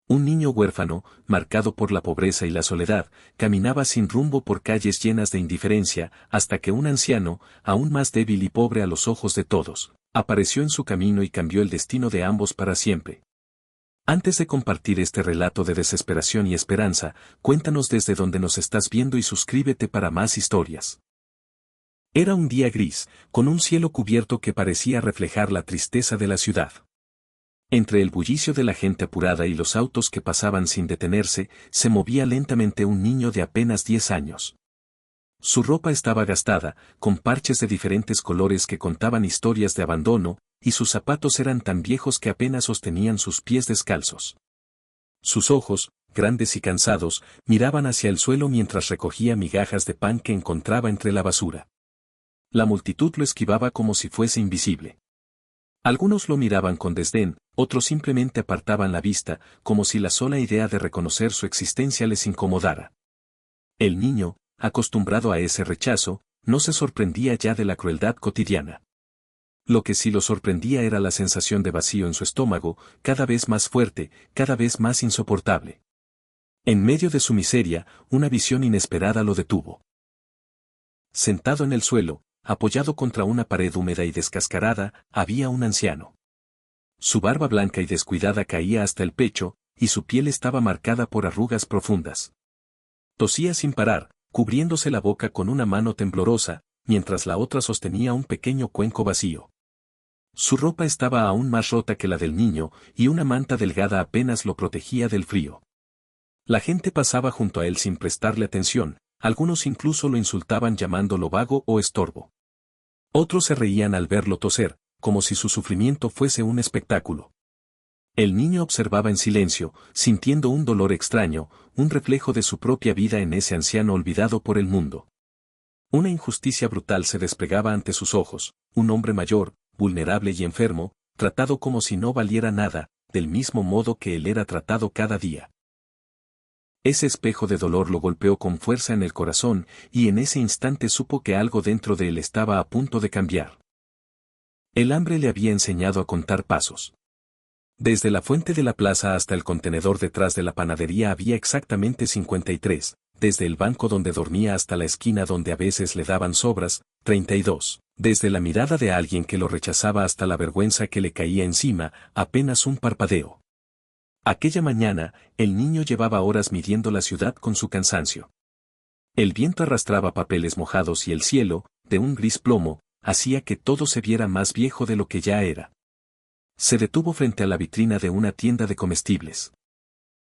Un niño huérfano, marcado por la pobreza y la soledad, caminaba sin rumbo por calles llenas de indiferencia, hasta que un anciano, aún más débil y pobre a los ojos de todos, apareció en su camino y cambió el destino de ambos para siempre. Antes de compartir este relato de desesperación y esperanza, cuéntanos desde dónde nos estás viendo y suscríbete para más historias. Era un día gris, con un cielo cubierto que parecía reflejar la tristeza de la ciudad. Entre el bullicio de la gente apurada y los autos que pasaban sin detenerse, se movía lentamente un niño de apenas 10 años. Su ropa estaba gastada, con parches de diferentes colores que contaban historias de abandono, y sus zapatos eran tan viejos que apenas sostenían sus pies descalzos. Sus ojos, grandes y cansados, miraban hacia el suelo mientras recogía migajas de pan que encontraba entre la basura. La multitud lo esquivaba como si fuese invisible. Algunos lo miraban con desdén, otros simplemente apartaban la vista, como si la sola idea de reconocer su existencia les incomodara. El niño, acostumbrado a ese rechazo, no se sorprendía ya de la crueldad cotidiana. Lo que sí lo sorprendía era la sensación de vacío en su estómago, cada vez más fuerte, cada vez más insoportable. En medio de su miseria, una visión inesperada lo detuvo. Sentado en el suelo, apoyado contra una pared húmeda y descascarada, había un anciano. Su barba blanca y descuidada caía hasta el pecho, y su piel estaba marcada por arrugas profundas. Tosía sin parar, cubriéndose la boca con una mano temblorosa, mientras la otra sostenía un pequeño cuenco vacío. Su ropa estaba aún más rota que la del niño, y una manta delgada apenas lo protegía del frío. La gente pasaba junto a él sin prestarle atención, algunos incluso lo insultaban llamándolo vago o estorbo. Otros se reían al verlo toser, como si su sufrimiento fuese un espectáculo. El niño observaba en silencio, sintiendo un dolor extraño, un reflejo de su propia vida en ese anciano olvidado por el mundo. Una injusticia brutal se desplegaba ante sus ojos, un hombre mayor, vulnerable y enfermo, tratado como si no valiera nada, del mismo modo que él era tratado cada día. Ese espejo de dolor lo golpeó con fuerza en el corazón, y en ese instante supo que algo dentro de él estaba a punto de cambiar. El hambre le había enseñado a contar pasos. Desde la fuente de la plaza hasta el contenedor detrás de la panadería había exactamente 53, desde el banco donde dormía hasta la esquina donde a veces le daban sobras, 32, desde la mirada de alguien que lo rechazaba hasta la vergüenza que le caía encima, apenas un parpadeo. Aquella mañana, el niño llevaba horas midiendo la ciudad con su cansancio. El viento arrastraba papeles mojados y el cielo, de un gris plomo, hacía que todo se viera más viejo de lo que ya era. Se detuvo frente a la vitrina de una tienda de comestibles.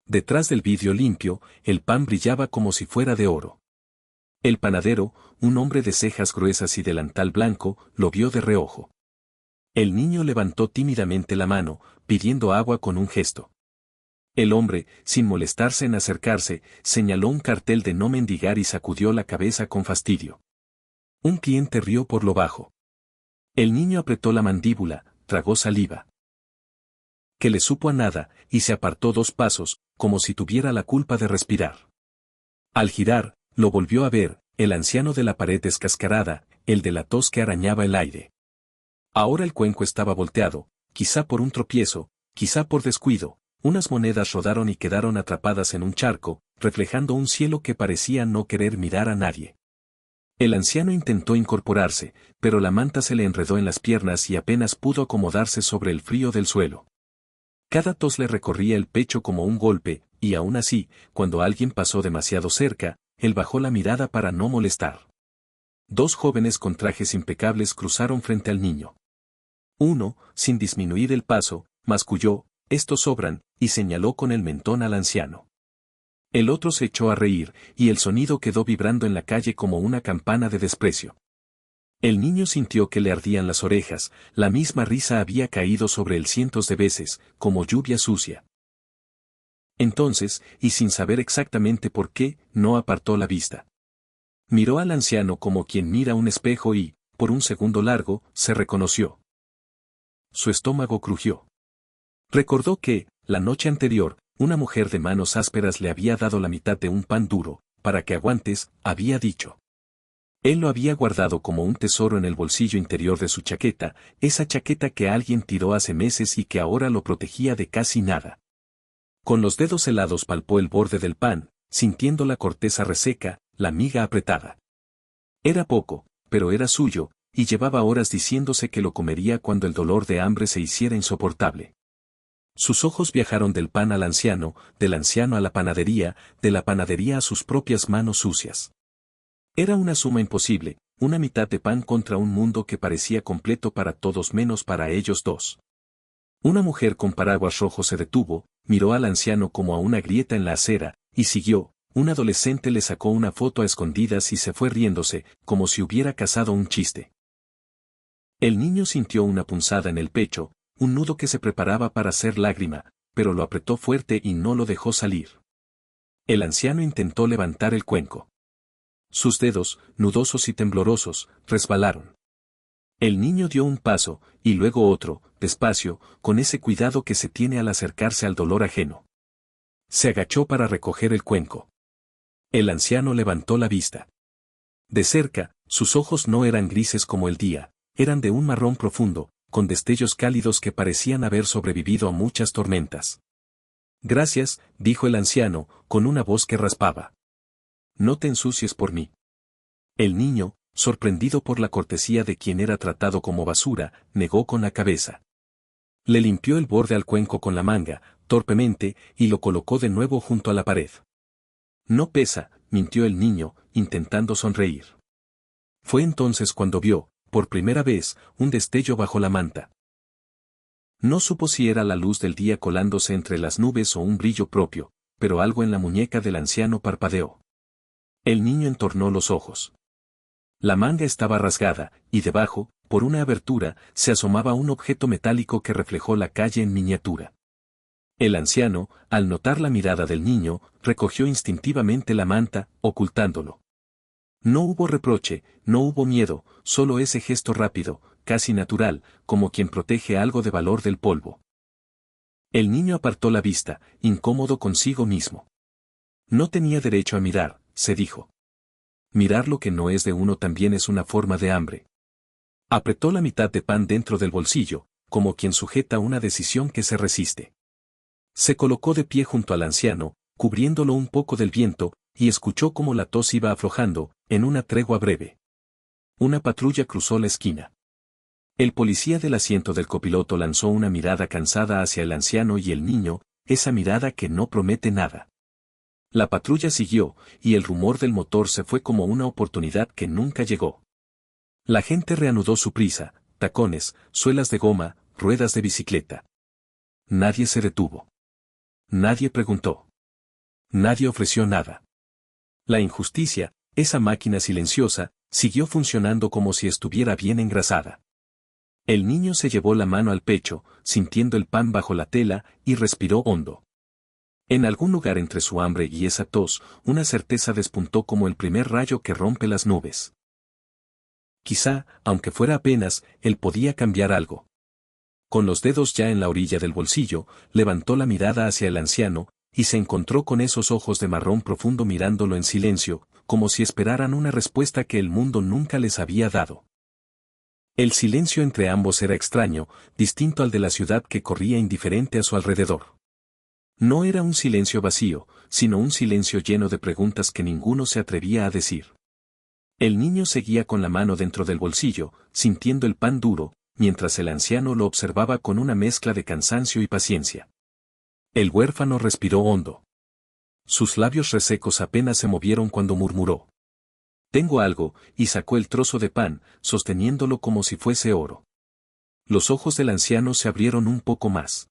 Detrás del vidrio limpio, el pan brillaba como si fuera de oro. El panadero, un hombre de cejas gruesas y delantal blanco, lo vio de reojo. El niño levantó tímidamente la mano, pidiendo agua con un gesto. El hombre, sin molestarse en acercarse, señaló un cartel de no mendigar y sacudió la cabeza con fastidio. Un cliente rió por lo bajo. El niño apretó la mandíbula, tragó saliva. Que le supo a nada, y se apartó 2 pasos, como si tuviera la culpa de respirar. Al girar, lo volvió a ver, el anciano de la pared descascarada, el de la tos que arañaba el aire. Ahora el cuenco estaba volteado, quizá por un tropiezo, quizá por descuido. Unas monedas rodaron y quedaron atrapadas en un charco, reflejando un cielo que parecía no querer mirar a nadie. El anciano intentó incorporarse, pero la manta se le enredó en las piernas y apenas pudo acomodarse sobre el frío del suelo. Cada tos le recorría el pecho como un golpe, y aún así, cuando alguien pasó demasiado cerca, él bajó la mirada para no molestar. 2 jóvenes con trajes impecables cruzaron frente al niño. Uno, sin disminuir el paso, masculló: «Estos sobran», y señaló con el mentón al anciano. El otro se echó a reír, y el sonido quedó vibrando en la calle como una campana de desprecio. El niño sintió que le ardían las orejas, la misma risa había caído sobre él cientos de veces, como lluvia sucia. Entonces, y sin saber exactamente por qué, no apartó la vista. Miró al anciano como quien mira un espejo y, por un segundo largo, se reconoció. Su estómago crujió. Recordó que, la noche anterior, una mujer de manos ásperas le había dado la mitad de un pan duro, para que aguantes, había dicho. Él lo había guardado como un tesoro en el bolsillo interior de su chaqueta, esa chaqueta que alguien tiró hace meses y que ahora lo protegía de casi nada. Con los dedos helados palpó el borde del pan, sintiendo la corteza reseca, la miga apretada. Era poco, pero era suyo, y llevaba horas diciéndose que lo comería cuando el dolor de hambre se hiciera insoportable. Sus ojos viajaron del pan al anciano, del anciano a la panadería, de la panadería a sus propias manos sucias. Era una suma imposible, una mitad de pan contra un mundo que parecía completo para todos menos para ellos dos. Una mujer con paraguas rojo se detuvo, miró al anciano como a una grieta en la acera, y siguió. Un adolescente le sacó una foto a escondidas y se fue riéndose, como si hubiera cazado un chiste. El niño sintió una punzada en el pecho, un nudo que se preparaba para hacer lágrima, pero lo apretó fuerte y no lo dejó salir. El anciano intentó levantar el cuenco. Sus dedos, nudosos y temblorosos, resbalaron. El niño dio un paso, y luego otro, despacio, con ese cuidado que se tiene al acercarse al dolor ajeno. Se agachó para recoger el cuenco. El anciano levantó la vista. De cerca, sus ojos no eran grises como el día, eran de un marrón profundo, con destellos cálidos que parecían haber sobrevivido a muchas tormentas. Gracias, dijo el anciano, con una voz que raspaba. No te ensucies por mí. El niño, sorprendido por la cortesía de quien era tratado como basura, negó con la cabeza. Le limpió el borde al cuenco con la manga, torpemente, y lo colocó de nuevo junto a la pared. No pesa, mintió el niño, intentando sonreír. Fue entonces cuando vio, por primera vez, un destello bajo la manta. No supo si era la luz del día colándose entre las nubes o un brillo propio, pero algo en la muñeca del anciano parpadeó. El niño entornó los ojos. La manga estaba rasgada, y debajo, por una abertura, se asomaba un objeto metálico que reflejó la calle en miniatura. El anciano, al notar la mirada del niño, recogió instintivamente la manta, ocultándolo. No hubo reproche, no hubo miedo, solo ese gesto rápido, casi natural, como quien protege algo de valor del polvo. El niño apartó la vista, incómodo consigo mismo. No tenía derecho a mirar, se dijo. Mirar lo que no es de uno también es una forma de hambre. Apretó la mitad de pan dentro del bolsillo, como quien sujeta una decisión que se resiste. Se colocó de pie junto al anciano, cubriéndolo un poco del viento, y escuchó cómo la tos iba aflojando, en una tregua breve. Una patrulla cruzó la esquina. El policía del asiento del copiloto lanzó una mirada cansada hacia el anciano y el niño, esa mirada que no promete nada. La patrulla siguió, y el rumor del motor se fue como una oportunidad que nunca llegó. La gente reanudó su prisa, tacones, suelas de goma, ruedas de bicicleta. Nadie se detuvo. Nadie preguntó. Nadie ofreció nada. La injusticia, esa máquina silenciosa, siguió funcionando como si estuviera bien engrasada. El niño se llevó la mano al pecho, sintiendo el pan bajo la tela, y respiró hondo. En algún lugar entre su hambre y esa tos, una certeza despuntó como el primer rayo que rompe las nubes. Quizá, aunque fuera apenas, él podía cambiar algo. Con los dedos ya en la orilla del bolsillo, levantó la mirada hacia el anciano, y se encontró con esos ojos de marrón profundo mirándolo en silencio, como si esperaran una respuesta que el mundo nunca les había dado. El silencio entre ambos era extraño, distinto al de la ciudad que corría indiferente a su alrededor. No era un silencio vacío, sino un silencio lleno de preguntas que ninguno se atrevía a decir. El niño seguía con la mano dentro del bolsillo, sintiendo el pan duro, mientras el anciano lo observaba con una mezcla de cansancio y paciencia. El huérfano respiró hondo. Sus labios resecos apenas se movieron cuando murmuró. «Tengo algo», y sacó el trozo de pan, sosteniéndolo como si fuese oro. Los ojos del anciano se abrieron un poco más.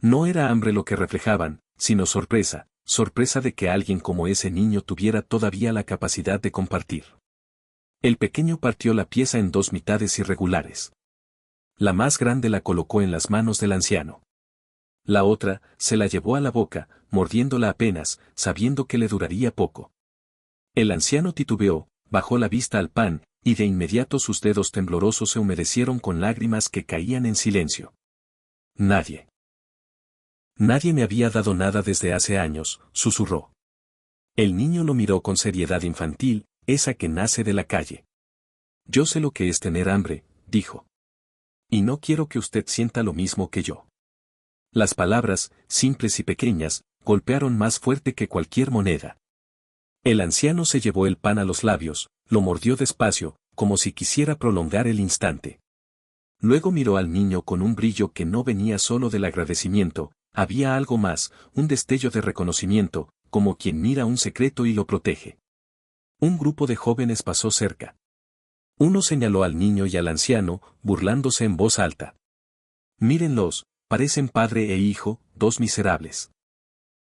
No era hambre lo que reflejaban, sino sorpresa, sorpresa de que alguien como ese niño tuviera todavía la capacidad de compartir. El pequeño partió la pieza en dos mitades irregulares. La más grande la colocó en las manos del anciano. La otra, se la llevó a la boca, mordiéndola apenas, sabiendo que le duraría poco. El anciano titubeó, bajó la vista al pan, y de inmediato sus dedos temblorosos se humedecieron con lágrimas que caían en silencio. Nadie me había dado nada desde hace años, susurró. El niño lo miró con seriedad infantil, esa que nace de la calle. Yo sé lo que es tener hambre, dijo. Y no quiero que usted sienta lo mismo que yo. Las palabras, simples y pequeñas, golpearon más fuerte que cualquier moneda. El anciano se llevó el pan a los labios, lo mordió despacio, como si quisiera prolongar el instante. Luego miró al niño con un brillo que no venía solo del agradecimiento, había algo más, un destello de reconocimiento, como quien mira un secreto y lo protege. Un grupo de jóvenes pasó cerca. Uno señaló al niño y al anciano, burlándose en voz alta. Mírenlos, parecen padre e hijo, dos miserables.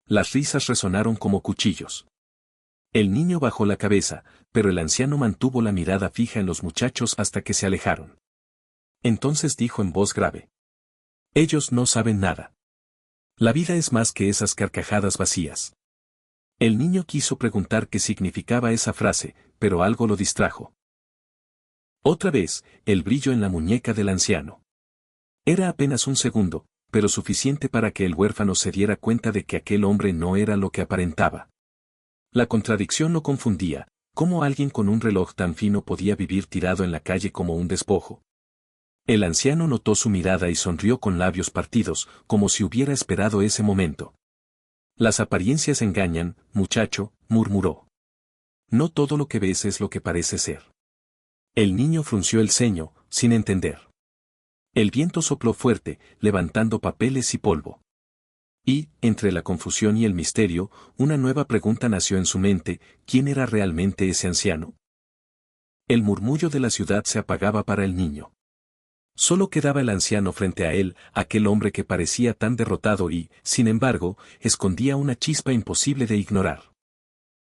Las risas resonaron como cuchillos. El niño bajó la cabeza, pero el anciano mantuvo la mirada fija en los muchachos hasta que se alejaron. Entonces dijo en voz grave. Ellos no saben nada. La vida es más que esas carcajadas vacías. El niño quiso preguntar qué significaba esa frase, pero algo lo distrajo. Otra vez, el brillo en la muñeca del anciano. Era apenas un segundo, pero suficiente para que el huérfano se diera cuenta de que aquel hombre no era lo que aparentaba. La contradicción lo confundía, ¿cómo alguien con un reloj tan fino podía vivir tirado en la calle como un despojo? El anciano notó su mirada y sonrió con labios partidos, como si hubiera esperado ese momento. Las apariencias engañan, muchacho, murmuró. No todo lo que ves es lo que parece ser. El niño frunció el ceño, sin entender. El viento sopló fuerte, levantando papeles y polvo. Y, entre la confusión y el misterio, una nueva pregunta nació en su mente, ¿quién era realmente ese anciano? El murmullo de la ciudad se apagaba para el niño. Solo quedaba el anciano frente a él, aquel hombre que parecía tan derrotado y, sin embargo, escondía una chispa imposible de ignorar.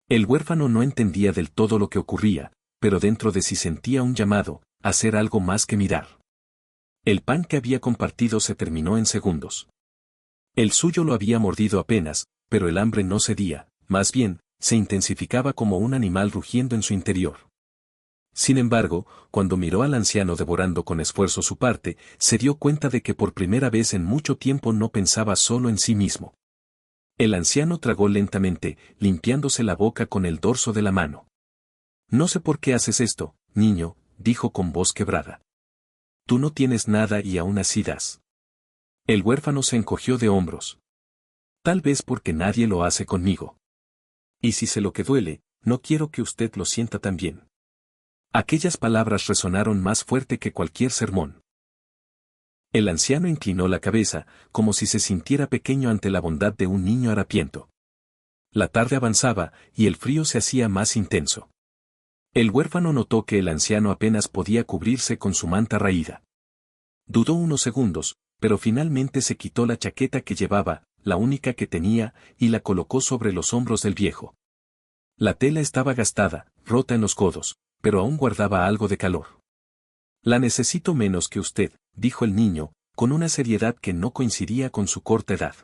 El huérfano no entendía del todo lo que ocurría, pero dentro de sí sentía un llamado, a hacer algo más que mirar. El pan que había compartido se terminó en segundos. El suyo lo había mordido apenas, pero el hambre no cedía, más bien, se intensificaba como un animal rugiendo en su interior. Sin embargo, cuando miró al anciano devorando con esfuerzo su parte, se dio cuenta de que por primera vez en mucho tiempo no pensaba solo en sí mismo. El anciano tragó lentamente, limpiándose la boca con el dorso de la mano. No sé por qué haces esto, niño, dijo con voz quebrada. Tú no tienes nada y aún así das. El huérfano se encogió de hombros. Tal vez porque nadie lo hace conmigo. Y si sé lo que duele, no quiero que usted lo sienta también. Aquellas palabras resonaron más fuerte que cualquier sermón. El anciano inclinó la cabeza, como si se sintiera pequeño ante la bondad de un niño harapiento. La tarde avanzaba, y el frío se hacía más intenso. El huérfano notó que el anciano apenas podía cubrirse con su manta raída. Dudó unos segundos, pero finalmente se quitó la chaqueta que llevaba, la única que tenía, y la colocó sobre los hombros del viejo. La tela estaba gastada, rota en los codos, pero aún guardaba algo de calor. La necesito menos que usted, dijo el niño, con una seriedad que no coincidía con su corta edad.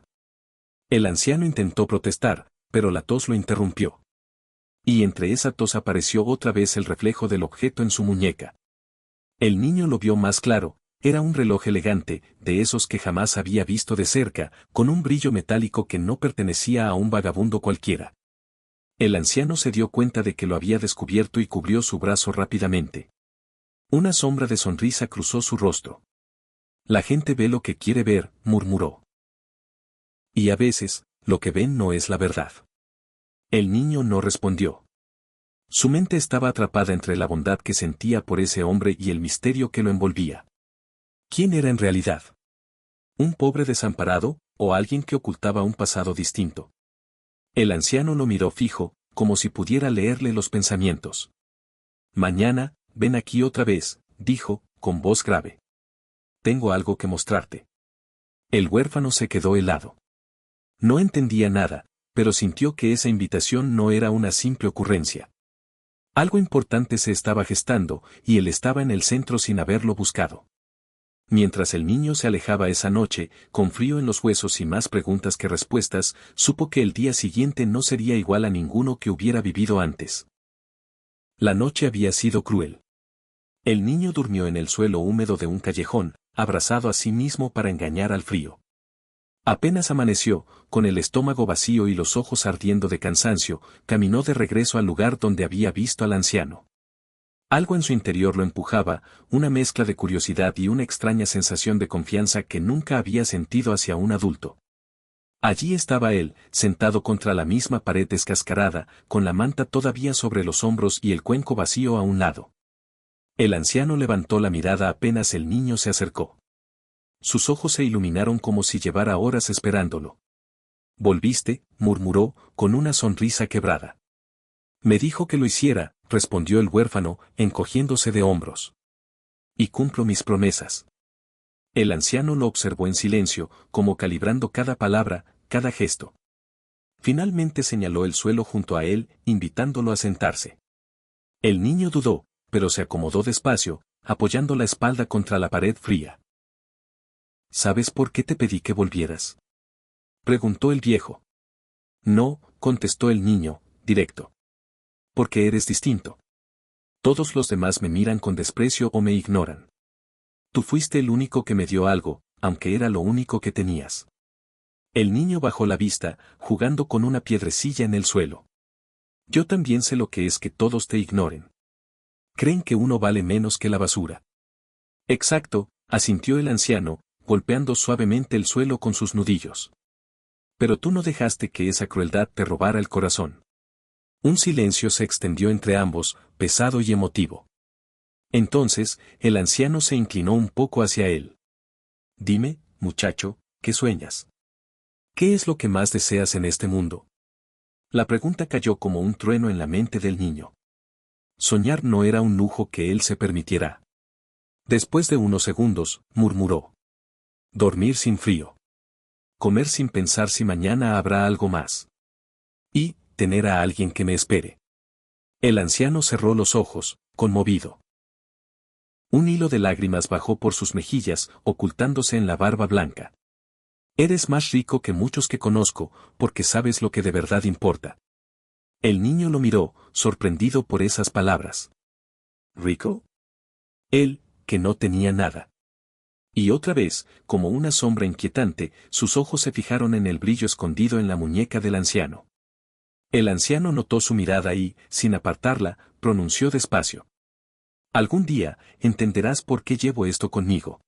El anciano intentó protestar, pero la tos lo interrumpió. Y entre esa tos apareció otra vez el reflejo del objeto en su muñeca. El niño lo vio más claro, era un reloj elegante, de esos que jamás había visto de cerca, con un brillo metálico que no pertenecía a un vagabundo cualquiera. El anciano se dio cuenta de que lo había descubierto y cubrió su brazo rápidamente. Una sombra de sonrisa cruzó su rostro. La gente ve lo que quiere ver, murmuró. Y a veces, lo que ven no es la verdad. El niño no respondió. Su mente estaba atrapada entre la bondad que sentía por ese hombre y el misterio que lo envolvía. ¿Quién era en realidad? ¿Un pobre desamparado, o alguien que ocultaba un pasado distinto? El anciano lo miró fijo, como si pudiera leerle los pensamientos. Mañana, ven aquí otra vez, dijo, con voz grave. Tengo algo que mostrarte. El huérfano se quedó helado. No entendía nada, pero sintió que esa invitación no era una simple ocurrencia. Algo importante se estaba gestando, y él estaba en el centro sin haberlo buscado. Mientras el niño se alejaba esa noche, con frío en los huesos y más preguntas que respuestas, supo que el día siguiente no sería igual a ninguno que hubiera vivido antes. La noche había sido cruel. El niño durmió en el suelo húmedo de un callejón, abrazado a sí mismo para engañar al frío. Apenas amaneció, con el estómago vacío y los ojos ardiendo de cansancio, caminó de regreso al lugar donde había visto al anciano. Algo en su interior lo empujaba, una mezcla de curiosidad y una extraña sensación de confianza que nunca había sentido hacia un adulto. Allí estaba él, sentado contra la misma pared descascarada, con la manta todavía sobre los hombros y el cuenco vacío a un lado. El anciano levantó la mirada apenas el niño se acercó. Sus ojos se iluminaron como si llevara horas esperándolo. «Volviste», murmuró, con una sonrisa quebrada. «Me dijo que lo hiciera», respondió el huérfano, encogiéndose de hombros. «Y cumplo mis promesas». El anciano lo observó en silencio, como calibrando cada palabra, cada gesto. Finalmente señaló el suelo junto a él, invitándolo a sentarse. El niño dudó, pero se acomodó despacio, apoyando la espalda contra la pared fría. «¿Sabes por qué te pedí que volvieras?», preguntó el viejo. «No», contestó el niño, directo. «Porque eres distinto. Todos los demás me miran con desprecio o me ignoran. Tú fuiste el único que me dio algo, aunque era lo único que tenías». El niño bajó la vista, jugando con una piedrecilla en el suelo. «Yo también sé lo que es que todos te ignoren. Creen que uno vale menos que la basura». «Exacto», asintió el anciano, golpeando suavemente el suelo con sus nudillos. «Pero tú no dejaste que esa crueldad te robara el corazón». Un silencio se extendió entre ambos, pesado y emotivo. Entonces, el anciano se inclinó un poco hacia él. «Dime, muchacho, ¿qué sueñas? ¿Qué es lo que más deseas en este mundo?». La pregunta cayó como un trueno en la mente del niño. Soñar no era un lujo que él se permitiera. Después de unos segundos, murmuró. «Dormir sin frío. Comer sin pensar si mañana habrá algo más. Y tener a alguien que me espere». El anciano cerró los ojos, conmovido. Un hilo de lágrimas bajó por sus mejillas, ocultándose en la barba blanca. «Eres más rico que muchos que conozco, porque sabes lo que de verdad importa». El niño lo miró, sorprendido por esas palabras. ¿Rico? Él, que no tenía nada. Y otra vez, como una sombra inquietante, sus ojos se fijaron en el brillo escondido en la muñeca del anciano. El anciano notó su mirada y, sin apartarla, pronunció despacio. «Algún día, entenderás por qué llevo esto conmigo».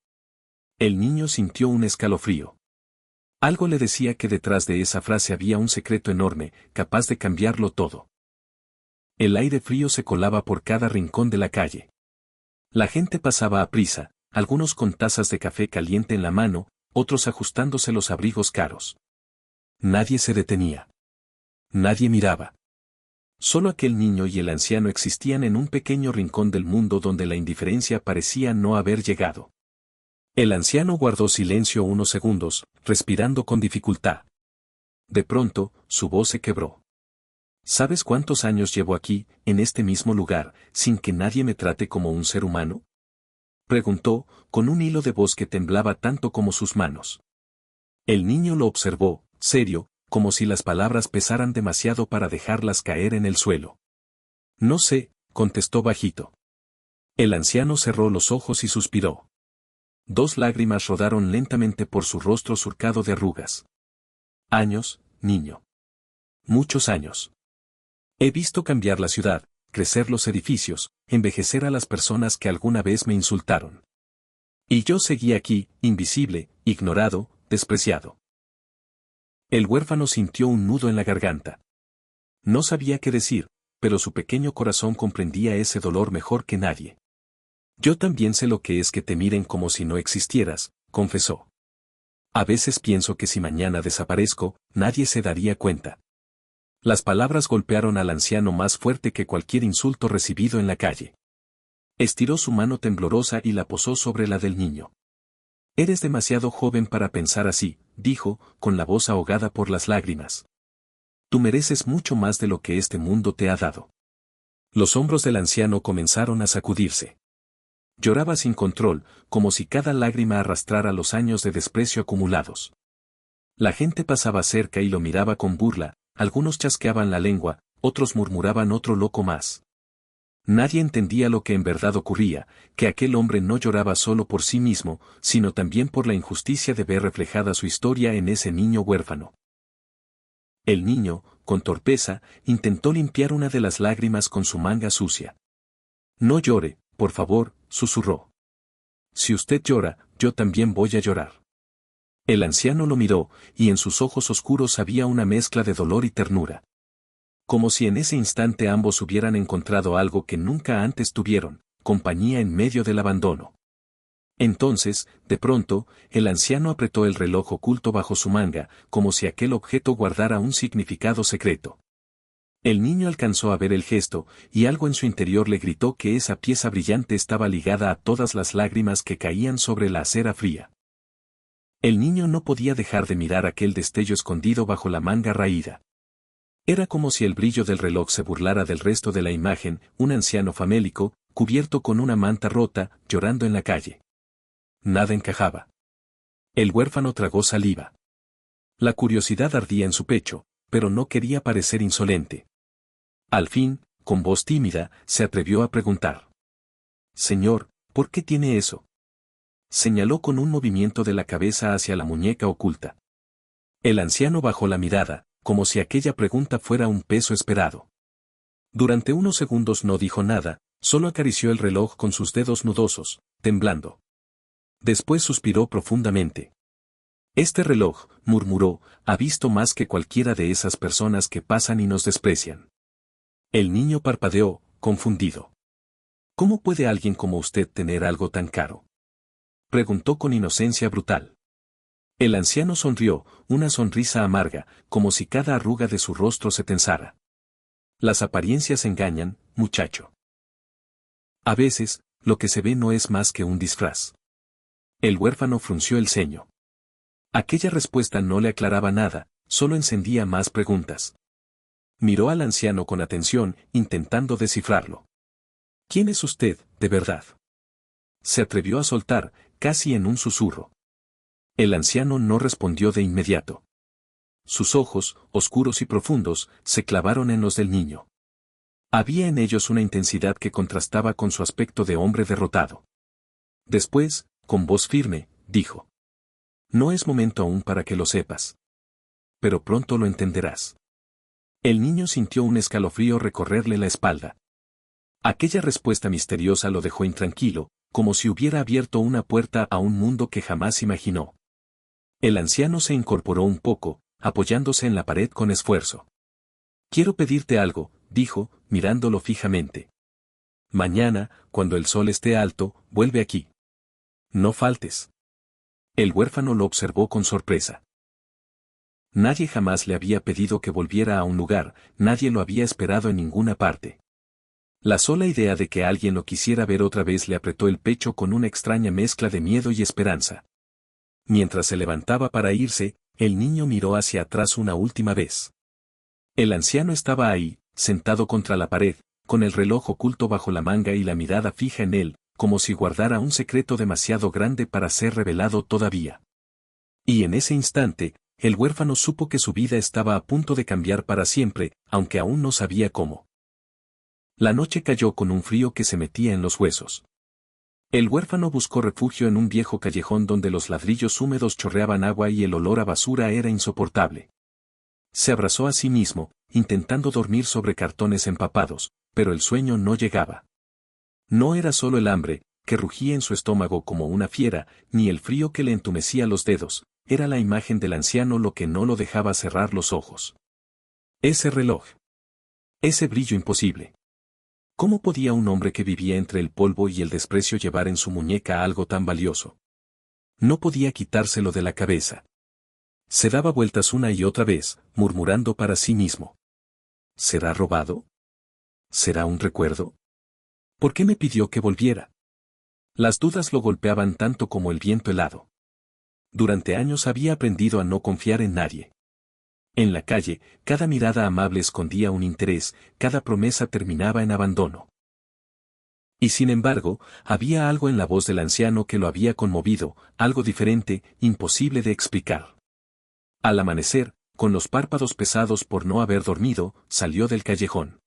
El niño sintió un escalofrío. Algo le decía que detrás de esa frase había un secreto enorme, capaz de cambiarlo todo. El aire frío se colaba por cada rincón de la calle. La gente pasaba a prisa, algunos con tazas de café caliente en la mano, otros ajustándose los abrigos caros. Nadie se detenía. Nadie miraba. Solo aquel niño y el anciano existían en un pequeño rincón del mundo donde la indiferencia parecía no haber llegado. El anciano guardó silencio unos segundos, respirando con dificultad. De pronto, su voz se quebró. ¿Sabes cuántos años llevo aquí, en este mismo lugar, sin que nadie me trate como un ser humano?, preguntó, con un hilo de voz que temblaba tanto como sus manos. El niño lo observó, serio, como si las palabras pesaran demasiado para dejarlas caer en el suelo. «No sé», contestó bajito. El anciano cerró los ojos y suspiró. 2 lágrimas rodaron lentamente por su rostro surcado de arrugas. «Años, niño. Muchos años. He visto cambiar la ciudad, crecer los edificios, envejecer a las personas que alguna vez me insultaron. Y yo seguí aquí, invisible, ignorado, despreciado». El huérfano sintió un nudo en la garganta. No sabía qué decir, pero su pequeño corazón comprendía ese dolor mejor que nadie. «Yo también sé lo que es que te miren como si no existieras», confesó. «A veces pienso que si mañana desaparezco, nadie se daría cuenta». Las palabras golpearon al anciano más fuerte que cualquier insulto recibido en la calle. Estiró su mano temblorosa y la posó sobre la del niño. «Eres demasiado joven para pensar así», dijo, con la voz ahogada por las lágrimas. «Tú mereces mucho más de lo que este mundo te ha dado». Los hombros del anciano comenzaron a sacudirse. Lloraba sin control, como si cada lágrima arrastrara los años de desprecio acumulados. La gente pasaba cerca y lo miraba con burla, algunos chasqueaban la lengua, otros murmuraban otro loco más. Nadie entendía lo que en verdad ocurría, que aquel hombre no lloraba solo por sí mismo, sino también por la injusticia de ver reflejada su historia en ese niño huérfano. El niño, con torpeza, intentó limpiar una de las lágrimas con su manga sucia. No llore, por favor, susurró. Si usted llora, yo también voy a llorar. El anciano lo miró, y en sus ojos oscuros había una mezcla de dolor y ternura. Como si en ese instante ambos hubieran encontrado algo que nunca antes tuvieron, compañía en medio del abandono. Entonces, de pronto, el anciano apretó el reloj oculto bajo su manga, como si aquel objeto guardara un significado secreto. El niño alcanzó a ver el gesto, y algo en su interior le gritó que esa pieza brillante estaba ligada a todas las lágrimas que caían sobre la acera fría. El niño no podía dejar de mirar aquel destello escondido bajo la manga raída. Era como si el brillo del reloj se burlara del resto de la imagen, un anciano famélico, cubierto con una manta rota, llorando en la calle. Nada encajaba. El huérfano tragó saliva. La curiosidad ardía en su pecho, pero no quería parecer insolente. Al fin, con voz tímida, se atrevió a preguntar. Señor, ¿por qué tiene eso? Señaló con un movimiento de la cabeza hacia la muñeca oculta. El anciano bajó la mirada, como si aquella pregunta fuera un peso esperado. Durante unos segundos no dijo nada, solo acarició el reloj con sus dedos nudosos, temblando. Después suspiró profundamente. Este reloj, murmuró, ha visto más que cualquiera de esas personas que pasan y nos desprecian. El niño parpadeó, confundido. ¿Cómo puede alguien como usted tener algo tan caro? Preguntó con inocencia brutal. El anciano sonrió, una sonrisa amarga, como si cada arruga de su rostro se tensara. Las apariencias engañan, muchacho. A veces, lo que se ve no es más que un disfraz. El huérfano frunció el ceño. Aquella respuesta no le aclaraba nada, solo encendía más preguntas. Miró al anciano con atención, intentando descifrarlo. ¿Quién es usted, de verdad? Se atrevió a soltar, casi en un susurro. El anciano no respondió de inmediato. Sus ojos, oscuros y profundos, se clavaron en los del niño. Había en ellos una intensidad que contrastaba con su aspecto de hombre derrotado. Después, con voz firme, dijo. No es momento aún para que lo sepas. Pero pronto lo entenderás. El niño sintió un escalofrío recorrerle la espalda. Aquella respuesta misteriosa lo dejó intranquilo, como si hubiera abierto una puerta a un mundo que jamás imaginó. El anciano se incorporó un poco, apoyándose en la pared con esfuerzo. Quiero pedirte algo, dijo, mirándolo fijamente. Mañana, cuando el sol esté alto, vuelve aquí. No faltes. El huérfano lo observó con sorpresa. Nadie jamás le había pedido que volviera a un lugar, nadie lo había esperado en ninguna parte. La sola idea de que alguien lo quisiera ver otra vez le apretó el pecho con una extraña mezcla de miedo y esperanza. Mientras se levantaba para irse, el niño miró hacia atrás una última vez. El anciano estaba ahí, sentado contra la pared, con el reloj oculto bajo la manga y la mirada fija en él, como si guardara un secreto demasiado grande para ser revelado todavía. Y en ese instante, el huérfano supo que su vida estaba a punto de cambiar para siempre, aunque aún no sabía cómo. La noche cayó con un frío que se metía en los huesos. El huérfano buscó refugio en un viejo callejón donde los ladrillos húmedos chorreaban agua y el olor a basura era insoportable. Se abrazó a sí mismo, intentando dormir sobre cartones empapados, pero el sueño no llegaba. No era solo el hambre, que rugía en su estómago como una fiera, ni el frío que le entumecía los dedos, era la imagen del anciano lo que no lo dejaba cerrar los ojos. Ese reloj. Ese brillo imposible. ¿Cómo podía un hombre que vivía entre el polvo y el desprecio llevar en su muñeca algo tan valioso? No podía quitárselo de la cabeza. Se daba vueltas una y otra vez, murmurando para sí mismo. ¿Será robado? ¿Será un recuerdo? ¿Por qué me pidió que volviera? Las dudas lo golpeaban tanto como el viento helado. Durante años había aprendido a no confiar en nadie. En la calle, cada mirada amable escondía un interés, cada promesa terminaba en abandono. Y sin embargo, había algo en la voz del anciano que lo había conmovido, algo diferente, imposible de explicar. Al amanecer, con los párpados pesados por no haber dormido, salió del callejón.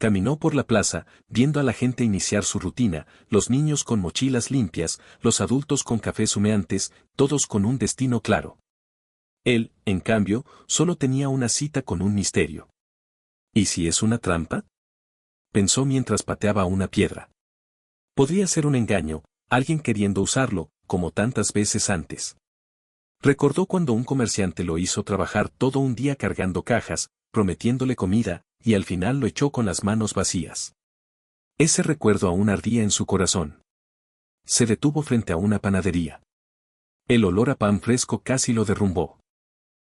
Caminó por la plaza, viendo a la gente iniciar su rutina, los niños con mochilas limpias, los adultos con cafés humeantes, todos con un destino claro. Él, en cambio, solo tenía una cita con un misterio. ¿Y si es una trampa? pensó mientras pateaba una piedra. Podría ser un engaño, alguien queriendo usarlo, como tantas veces antes. Recordó cuando un comerciante lo hizo trabajar todo un día cargando cajas, prometiéndole comida, y al final lo echó con las manos vacías. Ese recuerdo aún ardía en su corazón. Se detuvo frente a una panadería. El olor a pan fresco casi lo derrumbó.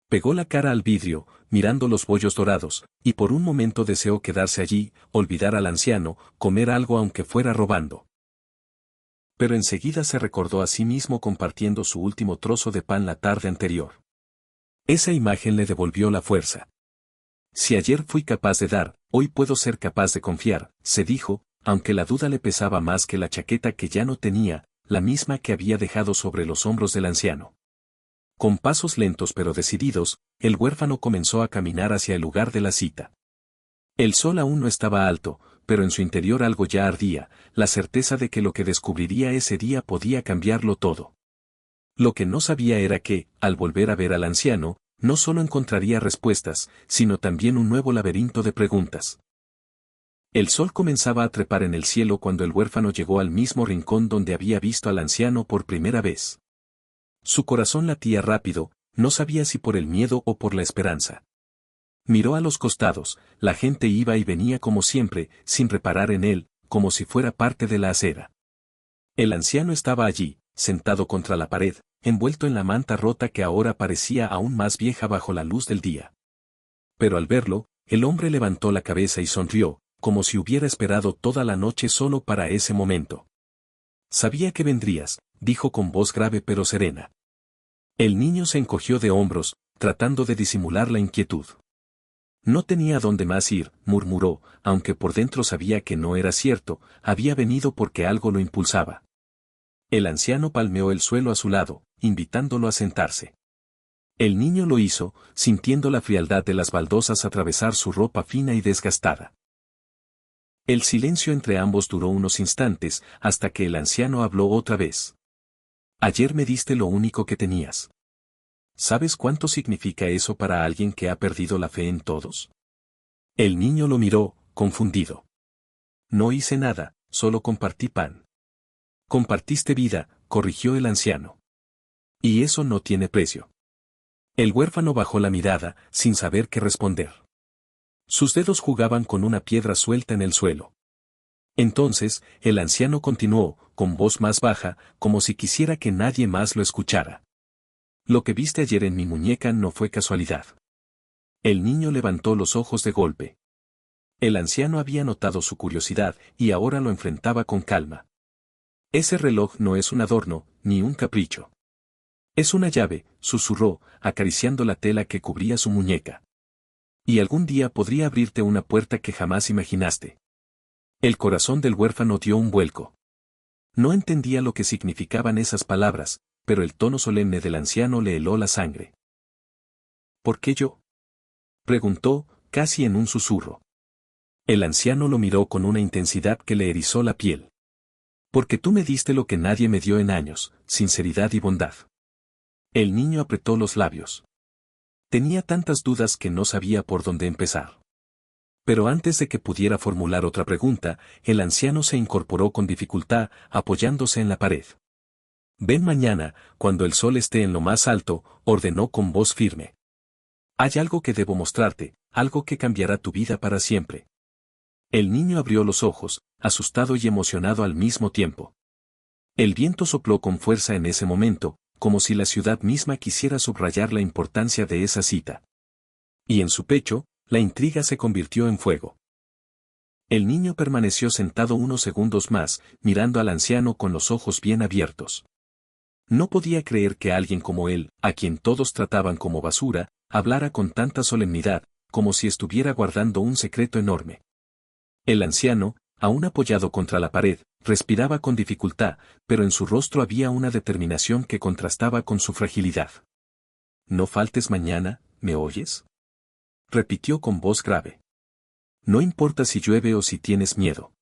Pegó la cara al vidrio, mirando los bollos dorados, y por un momento deseó quedarse allí, olvidar al anciano, comer algo aunque fuera robando. Pero enseguida se recordó a sí mismo compartiendo su último trozo de pan la tarde anterior. Esa imagen le devolvió la fuerza. Si ayer fui capaz de dar, hoy puedo ser capaz de confiar, se dijo, aunque la duda le pesaba más que la chaqueta que ya no tenía, la misma que había dejado sobre los hombros del anciano. Con pasos lentos pero decididos, el huérfano comenzó a caminar hacia el lugar de la cita. El sol aún no estaba alto, pero en su interior algo ya ardía, la certeza de que lo que descubriría ese día podía cambiarlo todo. Lo que no sabía era que, al volver a ver al anciano, no solo encontraría respuestas, sino también un nuevo laberinto de preguntas. El sol comenzaba a trepar en el cielo cuando el huérfano llegó al mismo rincón donde había visto al anciano por primera vez. Su corazón latía rápido, no sabía si por el miedo o por la esperanza. Miró a los costados, la gente iba y venía como siempre, sin reparar en él, como si fuera parte de la acera. El anciano estaba allí, sentado contra la pared, envuelto en la manta rota que ahora parecía aún más vieja bajo la luz del día. Pero al verlo, el hombre levantó la cabeza y sonrió, como si hubiera esperado toda la noche solo para ese momento. Sabía que vendrías, dijo con voz grave pero serena. El niño se encogió de hombros, tratando de disimular la inquietud. No tenía dónde más ir, murmuró, aunque por dentro sabía que no era cierto, había venido porque algo lo impulsaba. El anciano palmeó el suelo a su lado, invitándolo a sentarse. El niño lo hizo, sintiendo la frialdad de las baldosas atravesar su ropa fina y desgastada. El silencio entre ambos duró unos instantes, hasta que el anciano habló otra vez. Ayer me diste lo único que tenías. ¿Sabes cuánto significa eso para alguien que ha perdido la fe en todos? El niño lo miró, confundido. No hice nada, solo compartí pan. Compartiste vida, corrigió el anciano. Y eso no tiene precio. El huérfano bajó la mirada, sin saber qué responder. Sus dedos jugaban con una piedra suelta en el suelo. Entonces, el anciano continuó, con voz más baja, como si quisiera que nadie más lo escuchara. Lo que viste ayer en mi muñeca no fue casualidad. El niño levantó los ojos de golpe. El anciano había notado su curiosidad, y ahora lo enfrentaba con calma. Ese reloj no es un adorno, ni un capricho. Es una llave, susurró, acariciando la tela que cubría su muñeca. Y algún día podría abrirte una puerta que jamás imaginaste. El corazón del huérfano dio un vuelco. No entendía lo que significaban esas palabras, pero el tono solemne del anciano le heló la sangre. ¿Por qué yo? Preguntó, casi en un susurro. El anciano lo miró con una intensidad que le erizó la piel. Porque tú me diste lo que nadie me dio en años, sinceridad y bondad. El niño apretó los labios. Tenía tantas dudas que no sabía por dónde empezar. Pero antes de que pudiera formular otra pregunta, el anciano se incorporó con dificultad, apoyándose en la pared. Ven mañana, cuando el sol esté en lo más alto, ordenó con voz firme. Hay algo que debo mostrarte, algo que cambiará tu vida para siempre. El niño abrió los ojos, asustado y emocionado al mismo tiempo. El viento sopló con fuerza en ese momento, como si la ciudad misma quisiera subrayar la importancia de esa cita. Y en su pecho, la intriga se convirtió en fuego. El niño permaneció sentado unos segundos más, mirando al anciano con los ojos bien abiertos. No podía creer que alguien como él, a quien todos trataban como basura, hablara con tanta solemnidad, como si estuviera guardando un secreto enorme. El anciano, aún apoyado contra la pared, respiraba con dificultad, pero en su rostro había una determinación que contrastaba con su fragilidad. No faltes mañana, ¿me oyes? Repitió con voz grave. No importa si llueve o si tienes miedo.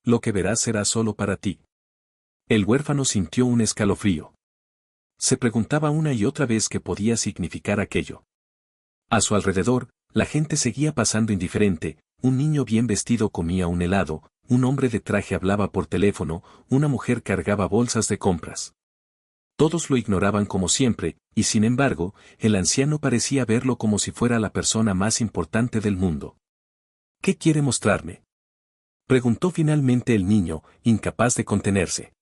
Lo que verás será solo para ti. El huérfano sintió un escalofrío. Se preguntaba una y otra vez qué podía significar aquello. A su alrededor, la gente seguía pasando indiferente, un niño bien vestido comía un helado, un hombre de traje hablaba por teléfono, una mujer cargaba bolsas de compras. Todos lo ignoraban como siempre, y sin embargo, el anciano parecía verlo como si fuera la persona más importante del mundo. ¿Qué quiere mostrarme?, preguntó finalmente el niño, incapaz de contenerse.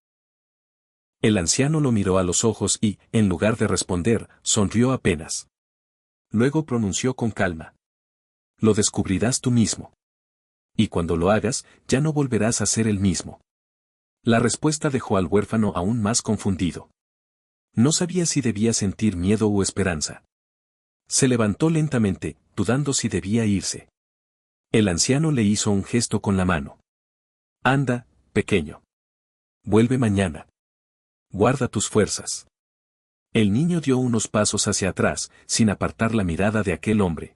El anciano lo miró a los ojos y, en lugar de responder, sonrió apenas. Luego pronunció con calma: lo descubrirás tú mismo. Y cuando lo hagas, ya no volverás a ser el mismo. La respuesta dejó al huérfano aún más confundido. No sabía si debía sentir miedo o esperanza. Se levantó lentamente, dudando si debía irse. El anciano le hizo un gesto con la mano. Anda, pequeño. Vuelve mañana. Guarda tus fuerzas. El niño dio unos pasos hacia atrás, sin apartar la mirada de aquel hombre.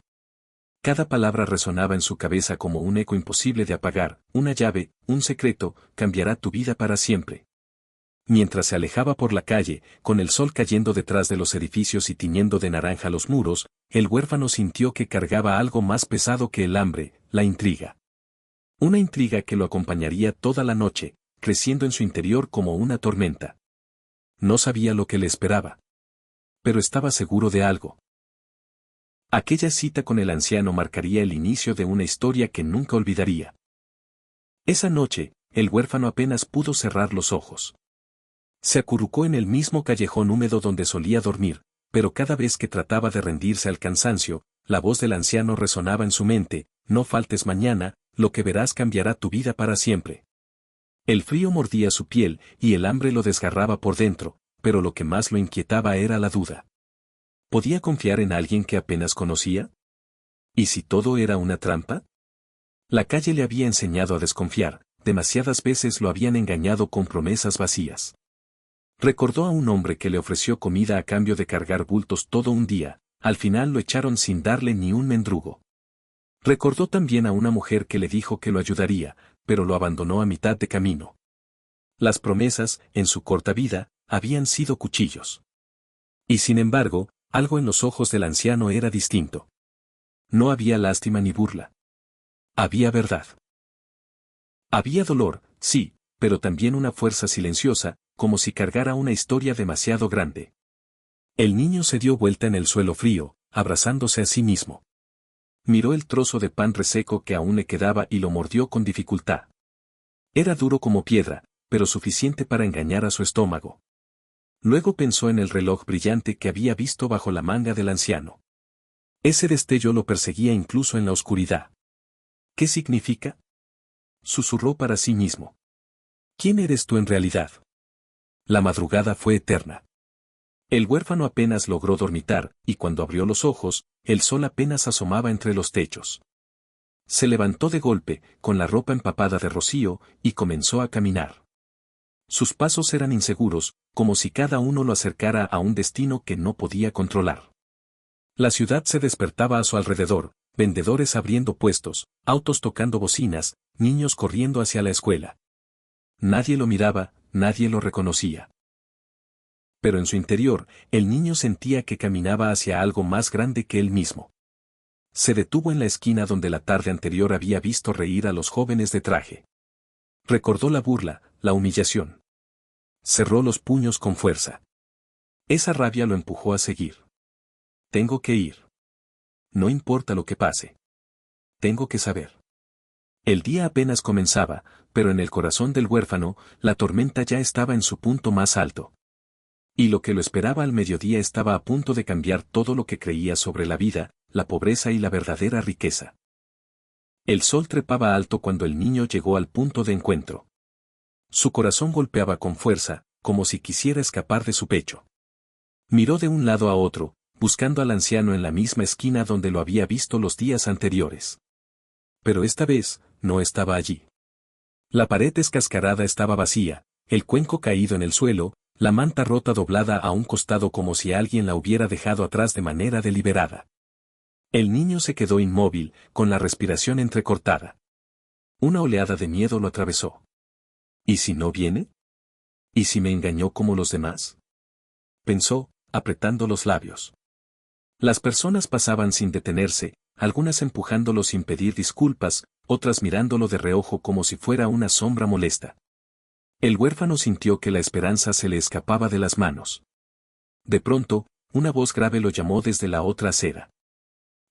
Cada palabra resonaba en su cabeza como un eco imposible de apagar: una llave, un secreto, cambiará tu vida para siempre. Mientras se alejaba por la calle, con el sol cayendo detrás de los edificios y tiñendo de naranja los muros, el huérfano sintió que cargaba algo más pesado que el hambre: la intriga. Una intriga que lo acompañaría toda la noche, creciendo en su interior como una tormenta. No sabía lo que le esperaba. Pero estaba seguro de algo. Aquella cita con el anciano marcaría el inicio de una historia que nunca olvidaría. Esa noche, el huérfano apenas pudo cerrar los ojos. Se acurrucó en el mismo callejón húmedo donde solía dormir, pero cada vez que trataba de rendirse al cansancio, la voz del anciano resonaba en su mente: no faltes mañana, lo que verás cambiará tu vida para siempre. El frío mordía su piel y el hambre lo desgarraba por dentro, pero lo que más lo inquietaba era la duda. ¿Podía confiar en alguien que apenas conocía? ¿Y si todo era una trampa? La calle le había enseñado a desconfiar, demasiadas veces lo habían engañado con promesas vacías. Recordó a un hombre que le ofreció comida a cambio de cargar bultos todo un día, al final lo echaron sin darle ni un mendrugo. Recordó también a una mujer que le dijo que lo ayudaría, pero lo abandonó a mitad de camino. Las promesas, en su corta vida, habían sido cuchillos. Y sin embargo, algo en los ojos del anciano era distinto. No había lástima ni burla. Había verdad. Había dolor, sí, pero también una fuerza silenciosa, como si cargara una historia demasiado grande. El niño se dio vuelta en el suelo frío, abrazándose a sí mismo. Miró el trozo de pan reseco que aún le quedaba y lo mordió con dificultad. Era duro como piedra, pero suficiente para engañar a su estómago. Luego pensó en el reloj brillante que había visto bajo la manga del anciano. Ese destello lo perseguía incluso en la oscuridad. ¿Qué significa?, susurró para sí mismo. ¿Quién eres tú en realidad? La madrugada fue eterna. El huérfano apenas logró dormitar, y cuando abrió los ojos, el sol apenas asomaba entre los techos. Se levantó de golpe, con la ropa empapada de rocío, y comenzó a caminar. Sus pasos eran inseguros, como si cada uno lo acercara a un destino que no podía controlar. La ciudad se despertaba a su alrededor, vendedores abriendo puestos, autos tocando bocinas, niños corriendo hacia la escuela. Nadie lo miraba, nadie lo reconocía. Pero en su interior, el niño sentía que caminaba hacia algo más grande que él mismo. Se detuvo en la esquina donde la tarde anterior había visto reír a los jóvenes de traje. Recordó la burla, la humillación. Cerró los puños con fuerza. Esa rabia lo empujó a seguir. Tengo que ir. No importa lo que pase. Tengo que saber. El día apenas comenzaba, pero en el corazón del huérfano, la tormenta ya estaba en su punto más alto. Y lo que lo esperaba al mediodía estaba a punto de cambiar todo lo que creía sobre la vida, la pobreza y la verdadera riqueza. El sol trepaba alto cuando el niño llegó al punto de encuentro. Su corazón golpeaba con fuerza, como si quisiera escapar de su pecho. Miró de un lado a otro, buscando al anciano en la misma esquina donde lo había visto los días anteriores. Pero esta vez, no estaba allí. La pared descascarada estaba vacía, el cuenco caído en el suelo, la manta rota doblada a un costado como si alguien la hubiera dejado atrás de manera deliberada. El niño se quedó inmóvil, con la respiración entrecortada. Una oleada de miedo lo atravesó. ¿Y si no viene? ¿Y si me engañó como los demás?, pensó, apretando los labios. Las personas pasaban sin detenerse, algunas empujándolo sin pedir disculpas, otras mirándolo de reojo como si fuera una sombra molesta. El huérfano sintió que la esperanza se le escapaba de las manos. De pronto, una voz grave lo llamó desde la otra acera.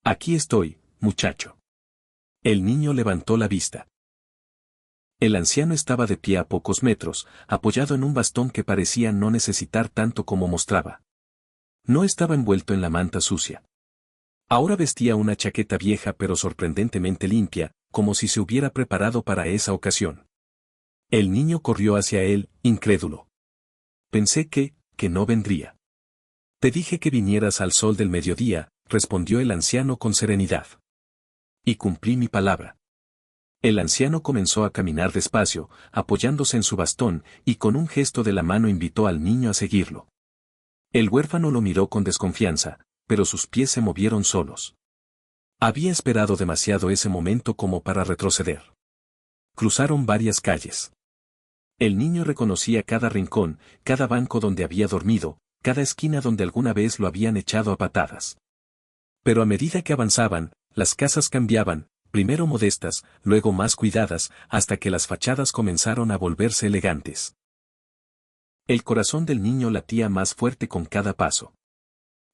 «Aquí estoy, muchacho». El niño levantó la vista. El anciano estaba de pie a pocos metros, apoyado en un bastón que parecía no necesitar tanto como mostraba. No estaba envuelto en la manta sucia. Ahora vestía una chaqueta vieja pero sorprendentemente limpia, como si se hubiera preparado para esa ocasión. El niño corrió hacia él, incrédulo. «Pensé que no vendría». «Te dije que vinieras al sol del mediodía», respondió el anciano con serenidad. «Y cumplí mi palabra». El anciano comenzó a caminar despacio, apoyándose en su bastón, y con un gesto de la mano invitó al niño a seguirlo. El huérfano lo miró con desconfianza, pero sus pies se movieron solos. Había esperado demasiado ese momento como para retroceder. Cruzaron varias calles. El niño reconocía cada rincón, cada banco donde había dormido, cada esquina donde alguna vez lo habían echado a patadas. Pero a medida que avanzaban, las casas cambiaban, primero modestas, luego más cuidadas, hasta que las fachadas comenzaron a volverse elegantes. El corazón del niño latía más fuerte con cada paso.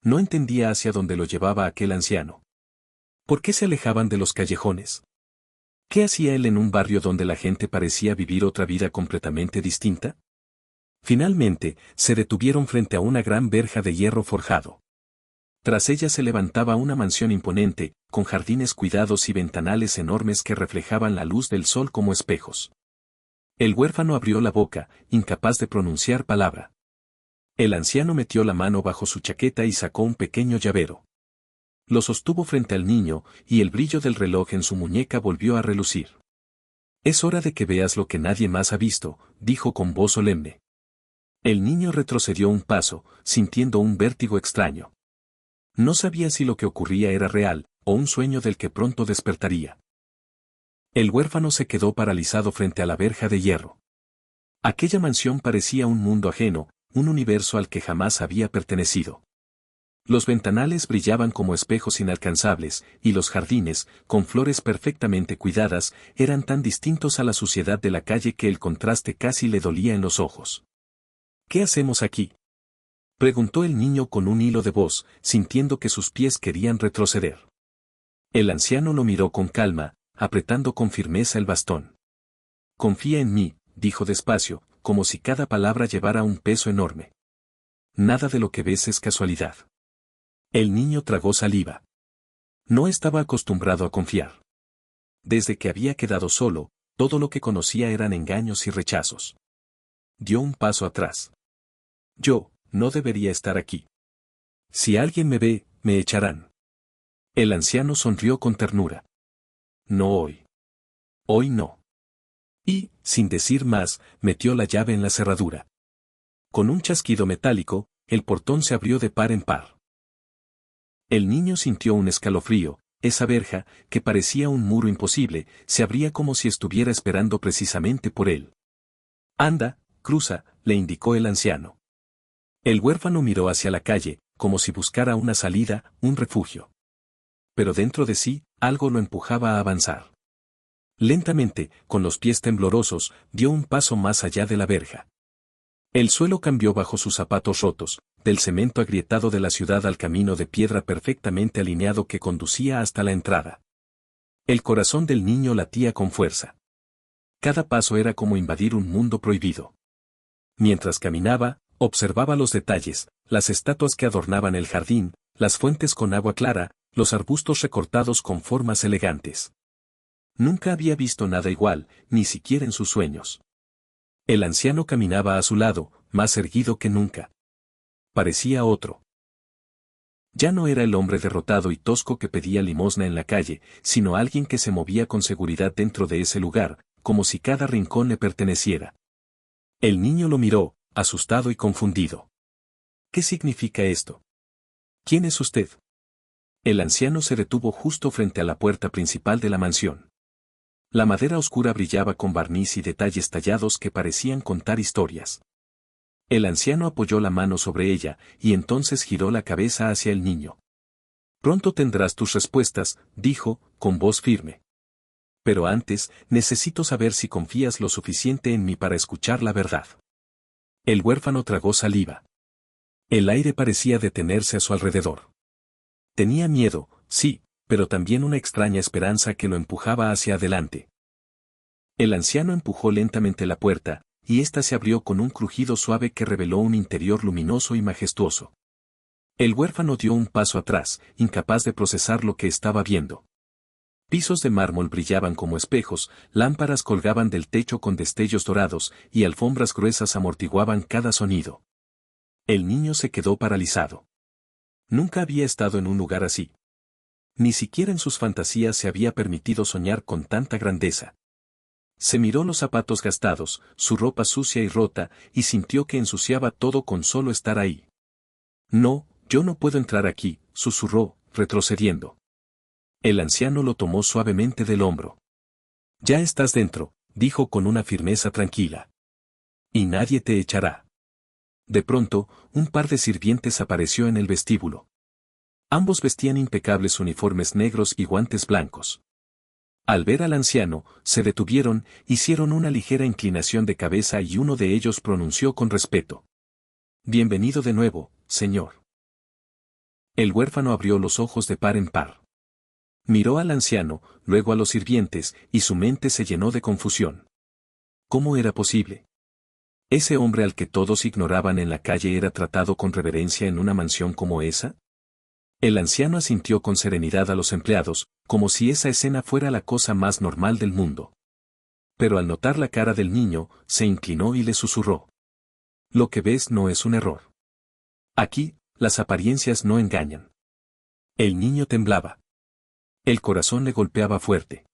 No entendía hacia dónde lo llevaba aquel anciano. ¿Por qué se alejaban de los callejones? ¿Qué hacía él en un barrio donde la gente parecía vivir otra vida completamente distinta? Finalmente, se detuvieron frente a una gran verja de hierro forjado. Tras ella se levantaba una mansión imponente, con jardines cuidados y ventanales enormes que reflejaban la luz del sol como espejos. El huérfano abrió la boca, incapaz de pronunciar palabra. El anciano metió la mano bajo su chaqueta y sacó un pequeño llavero. Lo sostuvo frente al niño, y el brillo del reloj en su muñeca volvió a relucir. «Es hora de que veas lo que nadie más ha visto», dijo con voz solemne. El niño retrocedió un paso, sintiendo un vértigo extraño. No sabía si lo que ocurría era real, o un sueño del que pronto despertaría. El huérfano se quedó paralizado frente a la verja de hierro. Aquella mansión parecía un mundo ajeno, un universo al que jamás había pertenecido. Los ventanales brillaban como espejos inalcanzables, y los jardines, con flores perfectamente cuidadas, eran tan distintos a la suciedad de la calle que el contraste casi le dolía en los ojos. «¿Qué hacemos aquí?», preguntó el niño con un hilo de voz, sintiendo que sus pies querían retroceder. El anciano lo miró con calma, apretando con firmeza el bastón. «Confía en mí», dijo despacio, como si cada palabra llevara un peso enorme. «Nada de lo que ves es casualidad». El niño tragó saliva. No estaba acostumbrado a confiar. Desde que había quedado solo, todo lo que conocía eran engaños y rechazos. Dio un paso atrás. «Yo no debería estar aquí. Si alguien me ve, me echarán». El anciano sonrió con ternura. «No hoy. Hoy no». Y, sin decir más, metió la llave en la cerradura. Con un chasquido metálico, el portón se abrió de par en par. El niño sintió un escalofrío. Esa verja, que parecía un muro imposible, se abría como si estuviera esperando precisamente por él. «Anda, cruza», le indicó el anciano. El huérfano miró hacia la calle, como si buscara una salida, un refugio. Pero dentro de sí, algo lo empujaba a avanzar. Lentamente, con los pies temblorosos, dio un paso más allá de la verja. El suelo cambió bajo sus zapatos rotos, del cemento agrietado de la ciudad al camino de piedra perfectamente alineado que conducía hasta la entrada. El corazón del niño latía con fuerza. Cada paso era como invadir un mundo prohibido. Mientras caminaba, observaba los detalles, las estatuas que adornaban el jardín, las fuentes con agua clara, los arbustos recortados con formas elegantes. Nunca había visto nada igual, ni siquiera en sus sueños. El anciano caminaba a su lado, más erguido que nunca. Parecía otro. Ya no era el hombre derrotado y tosco que pedía limosna en la calle, sino alguien que se movía con seguridad dentro de ese lugar, como si cada rincón le perteneciera. El niño lo miró, asustado y confundido. «¿Qué significa esto? ¿Quién es usted?». El anciano se detuvo justo frente a la puerta principal de la mansión. La madera oscura brillaba con barniz y detalles tallados que parecían contar historias. El anciano apoyó la mano sobre ella, y entonces giró la cabeza hacia el niño. Pronto tendrás tus respuestas, dijo, con voz firme. Pero antes, necesito saber si confías lo suficiente en mí para escuchar la verdad. El huérfano tragó saliva. El aire parecía detenerse a su alrededor. Tenía miedo, sí, pero también una extraña esperanza que lo empujaba hacia adelante. El anciano empujó lentamente la puerta, y ésta se abrió con un crujido suave que reveló un interior luminoso y majestuoso. El huérfano dio un paso atrás, incapaz de procesar lo que estaba viendo. Pisos de mármol brillaban como espejos, lámparas colgaban del techo con destellos dorados, y alfombras gruesas amortiguaban cada sonido. El niño se quedó paralizado. Nunca había estado en un lugar así. Ni siquiera en sus fantasías se había permitido soñar con tanta grandeza. Se miró los zapatos gastados, su ropa sucia y rota, y sintió que ensuciaba todo con solo estar ahí. No, yo no puedo entrar aquí, susurró, retrocediendo. El anciano lo tomó suavemente del hombro. Ya estás dentro, dijo con una firmeza tranquila. Y nadie te echará. De pronto, un par de sirvientes apareció en el vestíbulo. Ambos vestían impecables uniformes negros y guantes blancos. Al ver al anciano, se detuvieron, hicieron una ligera inclinación de cabeza y uno de ellos pronunció con respeto. Bienvenido de nuevo, señor. El huérfano abrió los ojos de par en par. Miró al anciano, luego a los sirvientes, y su mente se llenó de confusión. ¿Cómo era posible? ¿Ese hombre al que todos ignoraban en la calle era tratado con reverencia en una mansión como esa? El anciano asintió con serenidad a los empleados, como si esa escena fuera la cosa más normal del mundo. Pero al notar la cara del niño, se inclinó y le susurró. Lo que ves no es un error. Aquí, las apariencias no engañan. El niño temblaba. El corazón le golpeaba fuerte.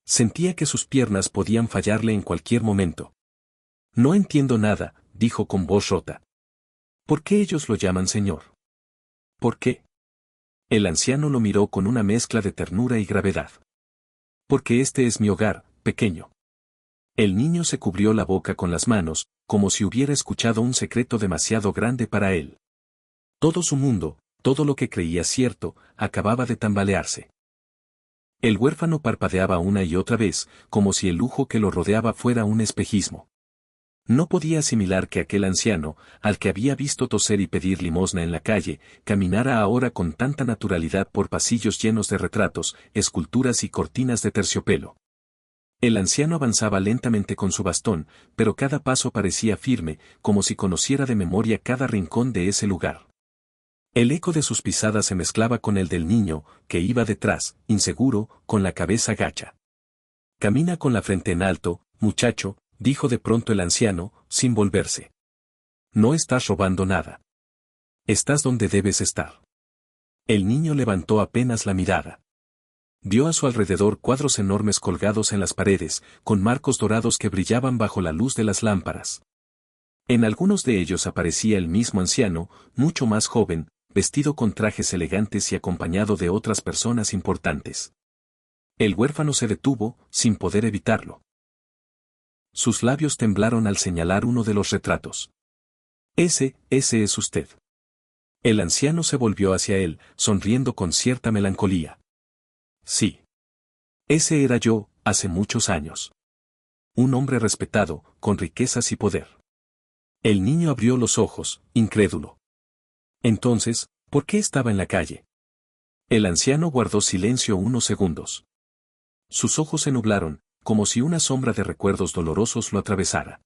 Sentía que sus piernas podían fallarle en cualquier momento. No entiendo nada, dijo con voz rota. ¿Por qué ellos lo llaman señor? ¿Por qué? El anciano lo miró con una mezcla de ternura y gravedad. Porque este es mi hogar, pequeño. El niño se cubrió la boca con las manos, como si hubiera escuchado un secreto demasiado grande para él. Todo su mundo, todo lo que creía cierto, acababa de tambalearse. El huérfano parpadeaba una y otra vez, como si el lujo que lo rodeaba fuera un espejismo. No podía asimilar que aquel anciano, al que había visto toser y pedir limosna en la calle, caminara ahora con tanta naturalidad por pasillos llenos de retratos, esculturas y cortinas de terciopelo. El anciano avanzaba lentamente con su bastón, pero cada paso parecía firme, como si conociera de memoria cada rincón de ese lugar. El eco de sus pisadas se mezclaba con el del niño, que iba detrás, inseguro, con la cabeza gacha. Camina con la frente en alto, muchacho, dijo de pronto el anciano, sin volverse. No estás robando nada. Estás donde debes estar. El niño levantó apenas la mirada. Vio a su alrededor cuadros enormes colgados en las paredes, con marcos dorados que brillaban bajo la luz de las lámparas. En algunos de ellos aparecía el mismo anciano, mucho más joven, vestido con trajes elegantes y acompañado de otras personas importantes. El huérfano se detuvo, sin poder evitarlo. Sus labios temblaron al señalar uno de los retratos. Ese es usted. El anciano se volvió hacia él, sonriendo con cierta melancolía. Sí. Ese era yo, hace muchos años. Un hombre respetado, con riquezas y poder. El niño abrió los ojos, incrédulo. Entonces, ¿por qué estaba en la calle? El anciano guardó silencio unos segundos. Sus ojos se nublaron, como si una sombra de recuerdos dolorosos lo atravesara.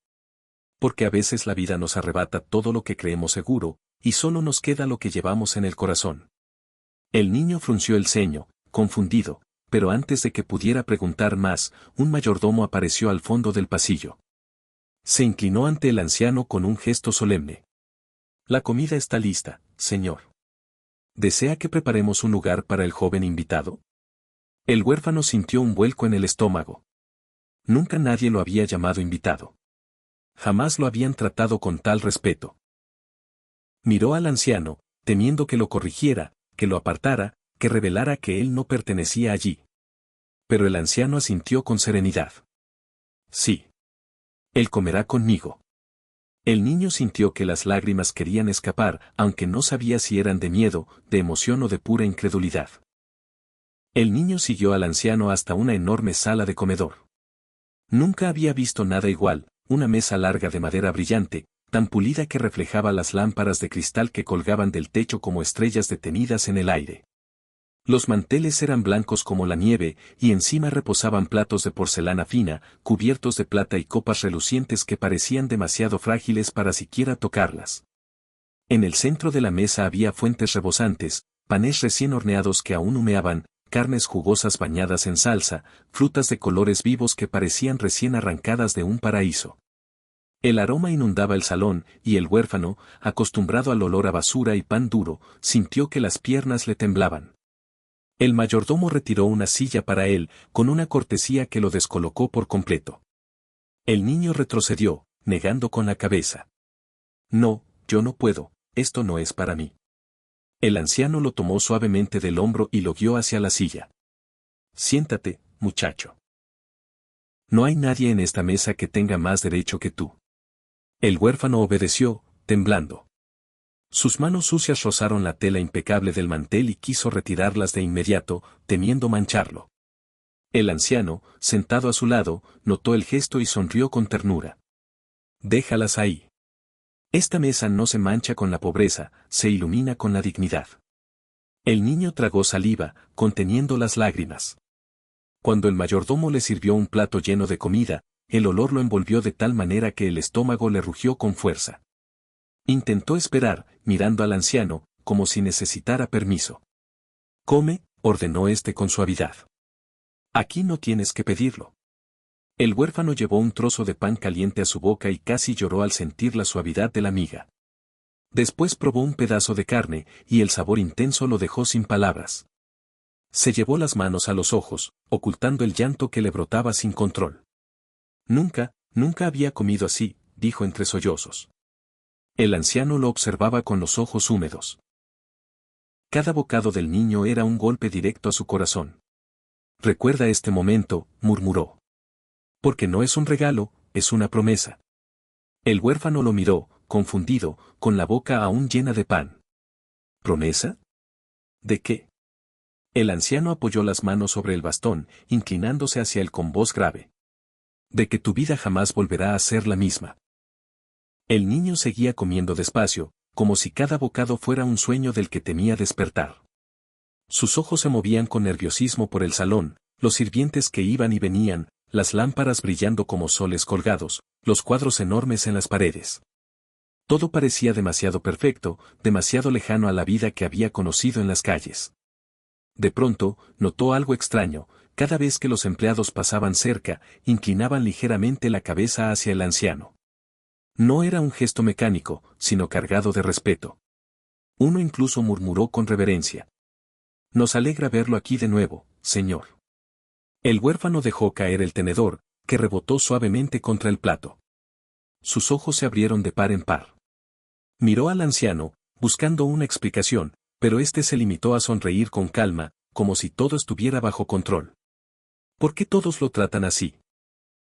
Porque a veces la vida nos arrebata todo lo que creemos seguro, y solo nos queda lo que llevamos en el corazón. El niño frunció el ceño, confundido, pero antes de que pudiera preguntar más, un mayordomo apareció al fondo del pasillo. Se inclinó ante el anciano con un gesto solemne. La comida está lista, señor. ¿Desea que preparemos un lugar para el joven invitado? El huérfano sintió un vuelco en el estómago. Nunca nadie lo había llamado invitado. Jamás lo habían tratado con tal respeto. Miró al anciano, temiendo que lo corrigiera, que lo apartara, que revelara que él no pertenecía allí. Pero el anciano asintió con serenidad. Sí. Él comerá conmigo. El niño sintió que las lágrimas querían escapar, aunque no sabía si eran de miedo, de emoción o de pura incredulidad. El niño siguió al anciano hasta una enorme sala de comedor. Nunca había visto nada igual, una mesa larga de madera brillante, tan pulida que reflejaba las lámparas de cristal que colgaban del techo como estrellas detenidas en el aire. Los manteles eran blancos como la nieve, y encima reposaban platos de porcelana fina, cubiertos de plata y copas relucientes que parecían demasiado frágiles para siquiera tocarlas. En el centro de la mesa había fuentes rebosantes, panes recién horneados que aún humeaban, carnes jugosas bañadas en salsa, frutas de colores vivos que parecían recién arrancadas de un paraíso. El aroma inundaba el salón, y el huérfano, acostumbrado al olor a basura y pan duro, sintió que las piernas le temblaban. El mayordomo retiró una silla para él, con una cortesía que lo descolocó por completo. El niño retrocedió, negando con la cabeza. No, yo no puedo, esto no es para mí. El anciano lo tomó suavemente del hombro y lo guió hacia la silla. Siéntate, muchacho. No hay nadie en esta mesa que tenga más derecho que tú. El huérfano obedeció, temblando. Sus manos sucias rozaron la tela impecable del mantel y quiso retirarlas de inmediato, temiendo mancharlo. El anciano, sentado a su lado, notó el gesto y sonrió con ternura. Déjalas ahí. Esta mesa no se mancha con la pobreza, se ilumina con la dignidad. El niño tragó saliva, conteniendo las lágrimas. Cuando el mayordomo le sirvió un plato lleno de comida, el olor lo envolvió de tal manera que el estómago le rugió con fuerza. Intentó esperar, mirando al anciano, como si necesitara permiso. Come, ordenó este con suavidad. Aquí no tienes que pedirlo. El huérfano llevó un trozo de pan caliente a su boca y casi lloró al sentir la suavidad de la miga. Después probó un pedazo de carne, y el sabor intenso lo dejó sin palabras. Se llevó las manos a los ojos, ocultando el llanto que le brotaba sin control. Nunca había comido así, dijo entre sollozos. El anciano lo observaba con los ojos húmedos. Cada bocado del niño era un golpe directo a su corazón. Recuerda este momento, murmuró. Porque no es un regalo, es una promesa. El huérfano lo miró, confundido, con la boca aún llena de pan. ¿Promesa? ¿De qué? El anciano apoyó las manos sobre el bastón, inclinándose hacia él con voz grave. De que tu vida jamás volverá a ser la misma. El niño seguía comiendo despacio, como si cada bocado fuera un sueño del que temía despertar. Sus ojos se movían con nerviosismo por el salón, los sirvientes que iban y venían, las lámparas brillando como soles colgados, los cuadros enormes en las paredes. Todo parecía demasiado perfecto, demasiado lejano a la vida que había conocido en las calles. De pronto, notó algo extraño, cada vez que los empleados pasaban cerca, inclinaban ligeramente la cabeza hacia el anciano. No era un gesto mecánico, sino cargado de respeto. Uno incluso murmuró con reverencia. Nos alegra verlo aquí de nuevo, señor. El huérfano dejó caer el tenedor, que rebotó suavemente contra el plato. Sus ojos se abrieron de par en par. Miró al anciano, buscando una explicación, pero éste se limitó a sonreír con calma, como si todo estuviera bajo control. ¿Por qué todos lo tratan así?,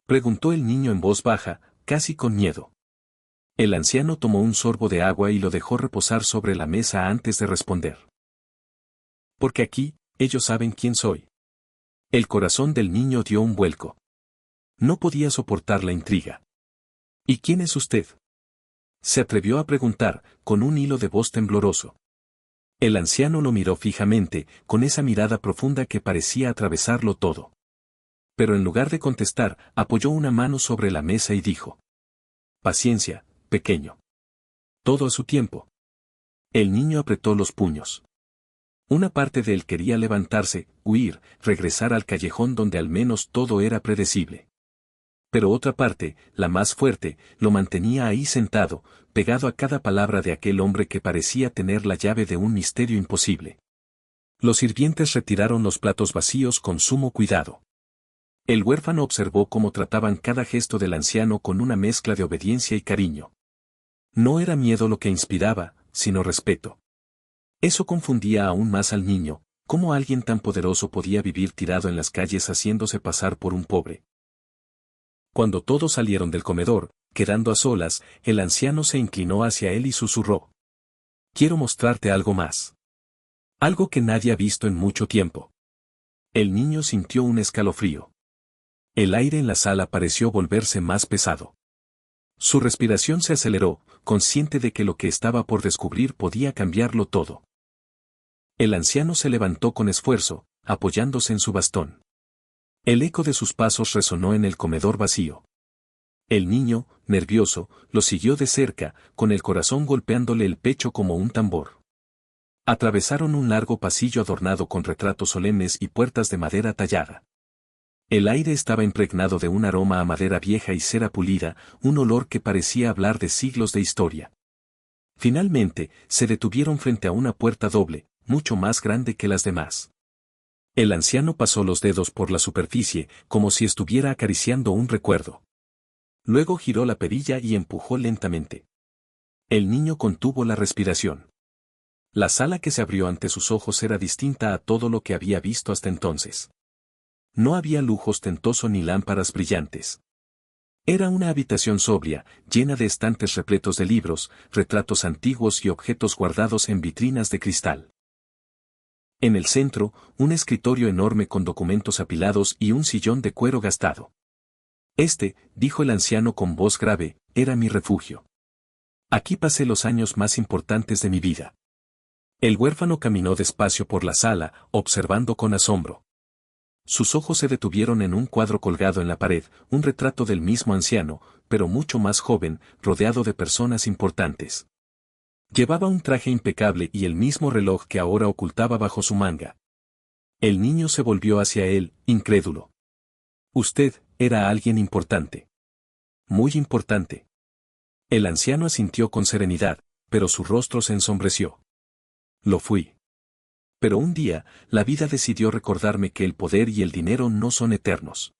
preguntó el niño en voz baja, casi con miedo. El anciano tomó un sorbo de agua y lo dejó reposar sobre la mesa antes de responder. Porque aquí, ellos saben quién soy. El corazón del niño dio un vuelco. No podía soportar la intriga. ¿Y quién es usted?, se atrevió a preguntar, con un hilo de voz tembloroso. El anciano lo miró fijamente, con esa mirada profunda que parecía atravesarlo todo. Pero en lugar de contestar, apoyó una mano sobre la mesa y dijo: Paciencia, pequeño. Todo a su tiempo. El niño apretó los puños. Una parte de él quería levantarse, huir, regresar al callejón donde al menos todo era predecible. Pero otra parte, la más fuerte, lo mantenía ahí sentado, pegado a cada palabra de aquel hombre que parecía tener la llave de un misterio imposible. Los sirvientes retiraron los platos vacíos con sumo cuidado. El huérfano observó cómo trataban cada gesto del anciano con una mezcla de obediencia y cariño. No era miedo lo que inspiraba, sino respeto. Eso confundía aún más al niño, cómo alguien tan poderoso podía vivir tirado en las calles haciéndose pasar por un pobre. Cuando todos salieron del comedor, quedando a solas, el anciano se inclinó hacia él y susurró. Quiero mostrarte algo más. Algo que nadie ha visto en mucho tiempo. El niño sintió un escalofrío. El aire en la sala pareció volverse más pesado. Su respiración se aceleró, consciente de que lo que estaba por descubrir podía cambiarlo todo. El anciano se levantó con esfuerzo, apoyándose en su bastón. El eco de sus pasos resonó en el comedor vacío. El niño, nervioso, lo siguió de cerca, con el corazón golpeándole el pecho como un tambor. Atravesaron un largo pasillo adornado con retratos solemnes y puertas de madera tallada. El aire estaba impregnado de un aroma a madera vieja y cera pulida, un olor que parecía hablar de siglos de historia. Finalmente, se detuvieron frente a una puerta doble, mucho más grande que las demás. El anciano pasó los dedos por la superficie, como si estuviera acariciando un recuerdo. Luego giró la perilla y empujó lentamente. El niño contuvo la respiración. La sala que se abrió ante sus ojos era distinta a todo lo que había visto hasta entonces. No había lujo ostentoso ni lámparas brillantes. Era una habitación sobria, llena de estantes repletos de libros, retratos antiguos y objetos guardados en vitrinas de cristal. En el centro, un escritorio enorme con documentos apilados y un sillón de cuero gastado. Dijo el anciano con voz grave, era mi refugio. Aquí pasé los años más importantes de mi vida. El huérfano caminó despacio por la sala, observando con asombro. Sus ojos se detuvieron en un cuadro colgado en la pared, un retrato del mismo anciano, pero mucho más joven, rodeado de personas importantes. Llevaba un traje impecable y el mismo reloj que ahora ocultaba bajo su manga. El niño se volvió hacia él, incrédulo. Usted, era alguien importante. Muy importante. El anciano asintió con serenidad, pero su rostro se ensombreció. Lo fui. Pero un día, la vida decidió recordarme que el poder y el dinero no son eternos.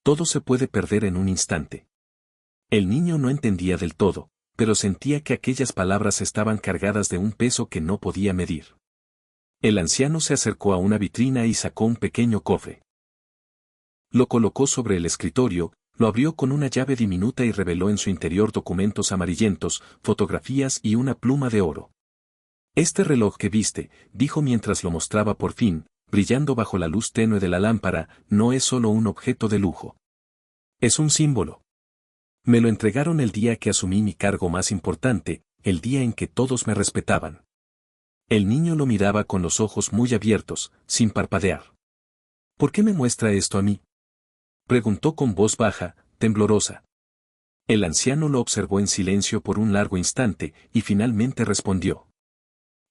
Todo se puede perder en un instante. El niño no entendía del todo, pero sentía que aquellas palabras estaban cargadas de un peso que no podía medir. El anciano se acercó a una vitrina y sacó un pequeño cofre. Lo colocó sobre el escritorio, lo abrió con una llave diminuta y reveló en su interior documentos amarillentos, fotografías y una pluma de oro. Este reloj que viste, dijo mientras lo mostraba por fin, brillando bajo la luz tenue de la lámpara, no es solo un objeto de lujo. Es un símbolo. Me lo entregaron el día que asumí mi cargo más importante, el día en que todos me respetaban. El niño lo miraba con los ojos muy abiertos, sin parpadear. ¿Por qué me muestra esto a mí? Preguntó con voz baja, temblorosa. El anciano lo observó en silencio por un largo instante, y finalmente respondió.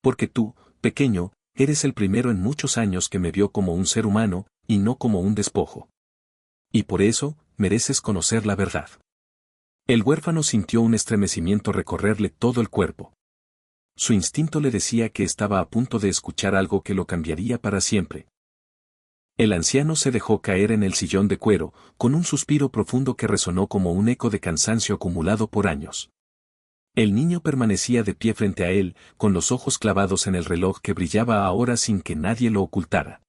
Porque tú, pequeño, eres el primero en muchos años que me vio como un ser humano, y no como un despojo. Y por eso, mereces conocer la verdad. El huérfano sintió un estremecimiento recorrerle todo el cuerpo. Su instinto le decía que estaba a punto de escuchar algo que lo cambiaría para siempre. El anciano se dejó caer en el sillón de cuero, con un suspiro profundo que resonó como un eco de cansancio acumulado por años. El niño permanecía de pie frente a él, con los ojos clavados en el reloj que brillaba ahora sin que nadie lo ocultara.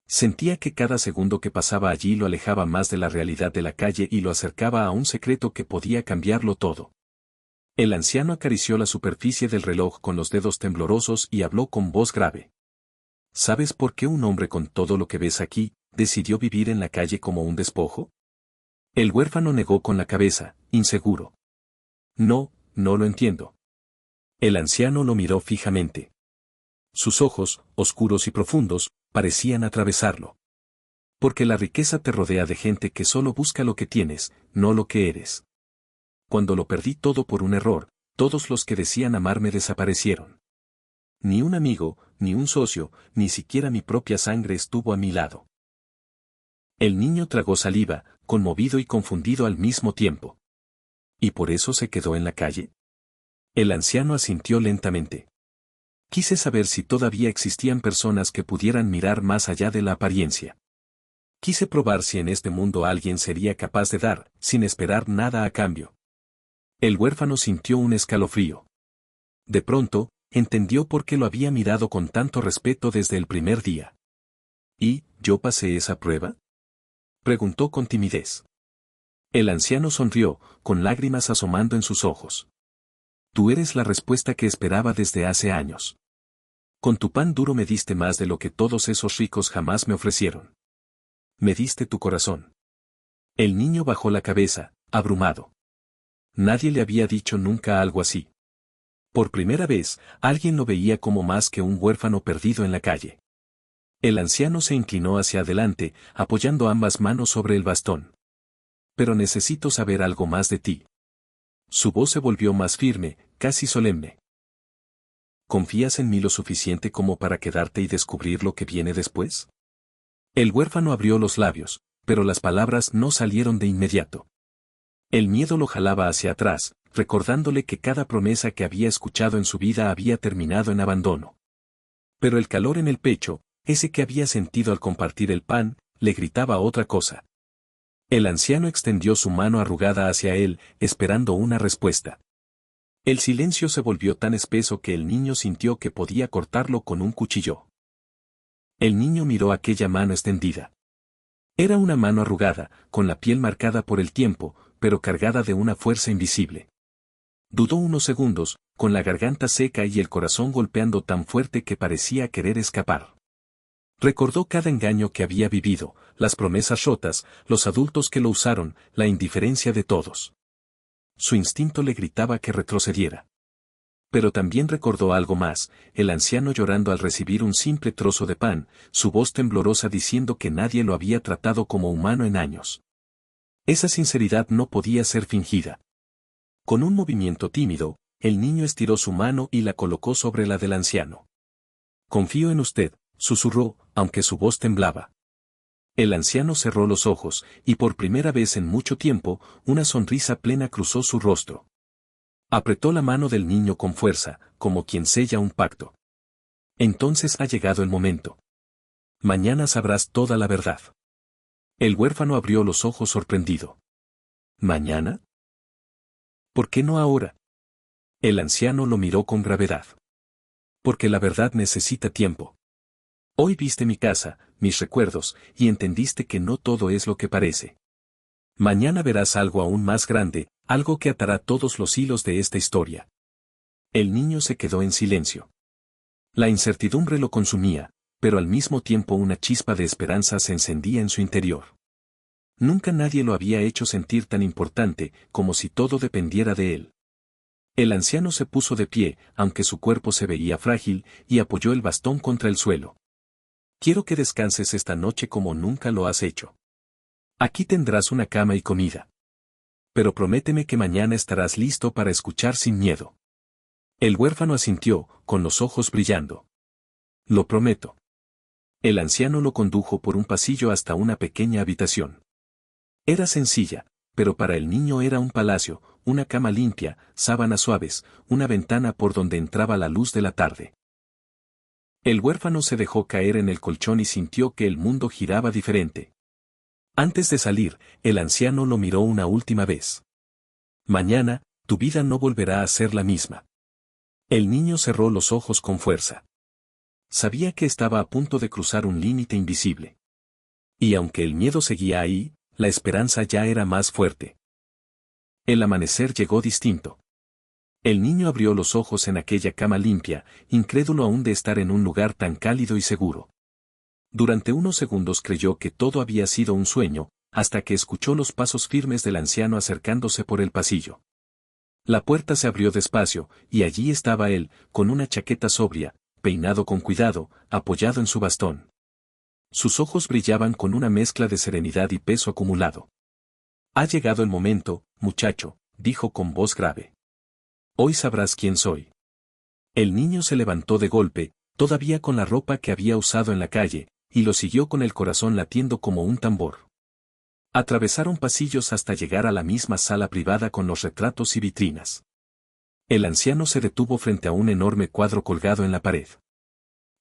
Sentía que cada segundo que pasaba allí lo alejaba más de la realidad de la calle y lo acercaba a un secreto que podía cambiarlo todo. El anciano acarició la superficie del reloj con los dedos temblorosos y habló con voz grave. ¿Sabes por qué un hombre con todo lo que ves aquí, decidió vivir en la calle como un despojo? El huérfano negó con la cabeza, inseguro. No lo entiendo. El anciano lo miró fijamente. Sus ojos, oscuros y profundos, parecían atravesarlo. Porque la riqueza te rodea de gente que solo busca lo que tienes, no lo que eres. Cuando lo perdí todo por un error, todos los que decían amarme desaparecieron. Ni un amigo, ni un socio, ni siquiera mi propia sangre estuvo a mi lado. El niño tragó saliva, conmovido y confundido al mismo tiempo. ¿Y por eso se quedó en la calle? El anciano asintió lentamente. Quise saber si todavía existían personas que pudieran mirar más allá de la apariencia. Quise probar si en este mundo alguien sería capaz de dar, sin esperar nada a cambio. El huérfano sintió un escalofrío. De pronto, entendió por qué lo había mirado con tanto respeto desde el primer día. ¿Y yo pasé esa prueba? Preguntó con timidez. El anciano sonrió, con lágrimas asomando en sus ojos. Tú eres la respuesta que esperaba desde hace años. Con tu pan duro me diste más de lo que todos esos ricos jamás me ofrecieron. Me diste tu corazón. El niño bajó la cabeza, abrumado. Nadie le había dicho nunca algo así. Por primera vez, alguien lo veía como más que un huérfano perdido en la calle. El anciano se inclinó hacia adelante, apoyando ambas manos sobre el bastón. Pero necesito saber algo más de ti. Su voz se volvió más firme, casi solemne. ¿Confías en mí lo suficiente como para quedarte y descubrir lo que viene después? El huérfano abrió los labios, pero las palabras no salieron de inmediato. El miedo lo jalaba hacia atrás, recordándole que cada promesa que había escuchado en su vida había terminado en abandono. Pero el calor en el pecho, ese que había sentido al compartir el pan, le gritaba otra cosa. El anciano extendió su mano arrugada hacia él, esperando una respuesta. El silencio se volvió tan espeso que el niño sintió que podía cortarlo con un cuchillo. El niño miró aquella mano extendida. Era una mano arrugada, con la piel marcada por el tiempo, pero cargada de una fuerza invisible. Dudó unos segundos, con la garganta seca y el corazón golpeando tan fuerte que parecía querer escapar. Recordó cada engaño que había vivido, las promesas rotas, los adultos que lo usaron, la indiferencia de todos. Su instinto le gritaba que retrocediera. Pero también recordó algo más, el anciano llorando al recibir un simple trozo de pan, su voz temblorosa diciendo que nadie lo había tratado como humano en años. Esa sinceridad no podía ser fingida. Con un movimiento tímido, el niño estiró su mano y la colocó sobre la del anciano. Confío en usted, susurró, aunque su voz temblaba. El anciano cerró los ojos, y por primera vez en mucho tiempo, una sonrisa plena cruzó su rostro. Apretó la mano del niño con fuerza, como quien sella un pacto. Entonces ha llegado el momento. Mañana sabrás toda la verdad. El huérfano abrió los ojos sorprendido. ¿Mañana? ¿Por qué no ahora? El anciano lo miró con gravedad. Porque la verdad necesita tiempo. Hoy viste mi casa, mis recuerdos, y entendiste que no todo es lo que parece. Mañana verás algo aún más grande, algo que atará todos los hilos de esta historia. El niño se quedó en silencio. La incertidumbre lo consumía, pero al mismo tiempo una chispa de esperanza se encendía en su interior. Nunca nadie lo había hecho sentir tan importante, como si todo dependiera de él. El anciano se puso de pie, aunque su cuerpo se veía frágil, y apoyó el bastón contra el suelo. Quiero que descanses esta noche como nunca lo has hecho. Aquí tendrás una cama y comida. Pero prométeme que mañana estarás listo para escuchar sin miedo. El huérfano asintió, con los ojos brillando. Lo prometo. El anciano lo condujo por un pasillo hasta una pequeña habitación. Era sencilla, pero para el niño era un palacio, una cama limpia, sábanas suaves, una ventana por donde entraba la luz de la tarde. El huérfano se dejó caer en el colchón y sintió que el mundo giraba diferente. Antes de salir, el anciano lo miró una última vez. Mañana, tu vida no volverá a ser la misma. El niño cerró los ojos con fuerza. Sabía que estaba a punto de cruzar un límite invisible. Y aunque el miedo seguía ahí, la esperanza ya era más fuerte. El amanecer llegó distinto. El niño abrió los ojos en aquella cama limpia, incrédulo aún de estar en un lugar tan cálido y seguro. Durante unos segundos creyó que todo había sido un sueño, hasta que escuchó los pasos firmes del anciano acercándose por el pasillo. La puerta se abrió despacio, y allí estaba él, con una chaqueta sobria, peinado con cuidado, apoyado en su bastón. Sus ojos brillaban con una mezcla de serenidad y peso acumulado. Ha llegado el momento, muchacho, dijo con voz grave. Hoy sabrás quién soy. El niño se levantó de golpe, todavía con la ropa que había usado en la calle, y lo siguió con el corazón latiendo como un tambor. Atravesaron pasillos hasta llegar a la misma sala privada con los retratos y vitrinas. El anciano se detuvo frente a un enorme cuadro colgado en la pared.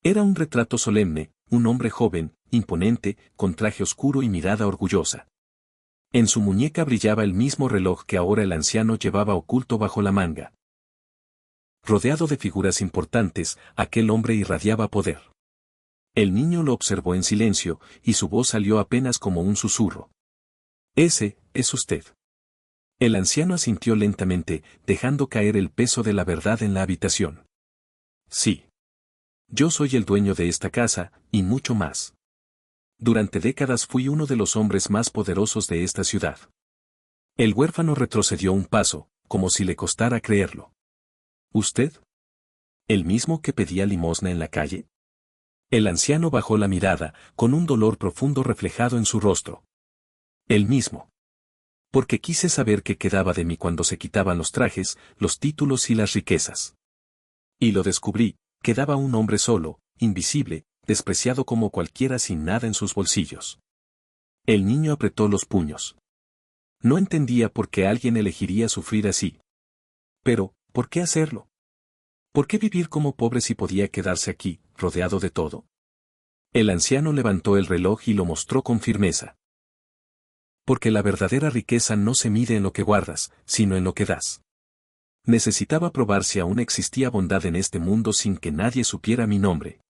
Era un retrato solemne, un hombre joven, imponente, con traje oscuro y mirada orgullosa. En su muñeca brillaba el mismo reloj que ahora el anciano llevaba oculto bajo la manga. Rodeado de figuras importantes, aquel hombre irradiaba poder. El niño lo observó en silencio, y su voz salió apenas como un susurro. Ese, es usted. El anciano asintió lentamente, dejando caer el peso de la verdad en la habitación. Sí. Yo soy el dueño de esta casa, y mucho más. Durante décadas fui uno de los hombres más poderosos de esta ciudad. El huérfano retrocedió un paso, como si le costara creerlo. ¿Usted? ¿El mismo que pedía limosna en la calle? El anciano bajó la mirada, con un dolor profundo reflejado en su rostro. El mismo. Porque quise saber qué quedaba de mí cuando se quitaban los trajes, los títulos y las riquezas. Y lo descubrí, quedaba un hombre solo, invisible, despreciado como cualquiera sin nada en sus bolsillos. El niño apretó los puños. No entendía por qué alguien elegiría sufrir así. Pero, ¿por qué hacerlo? ¿Por qué vivir como pobre si podía quedarse aquí, rodeado de todo? El anciano levantó el reloj y lo mostró con firmeza. Porque la verdadera riqueza no se mide en lo que guardas, sino en lo que das. Necesitaba probar si aún existía bondad en este mundo sin que nadie supiera mi nombre.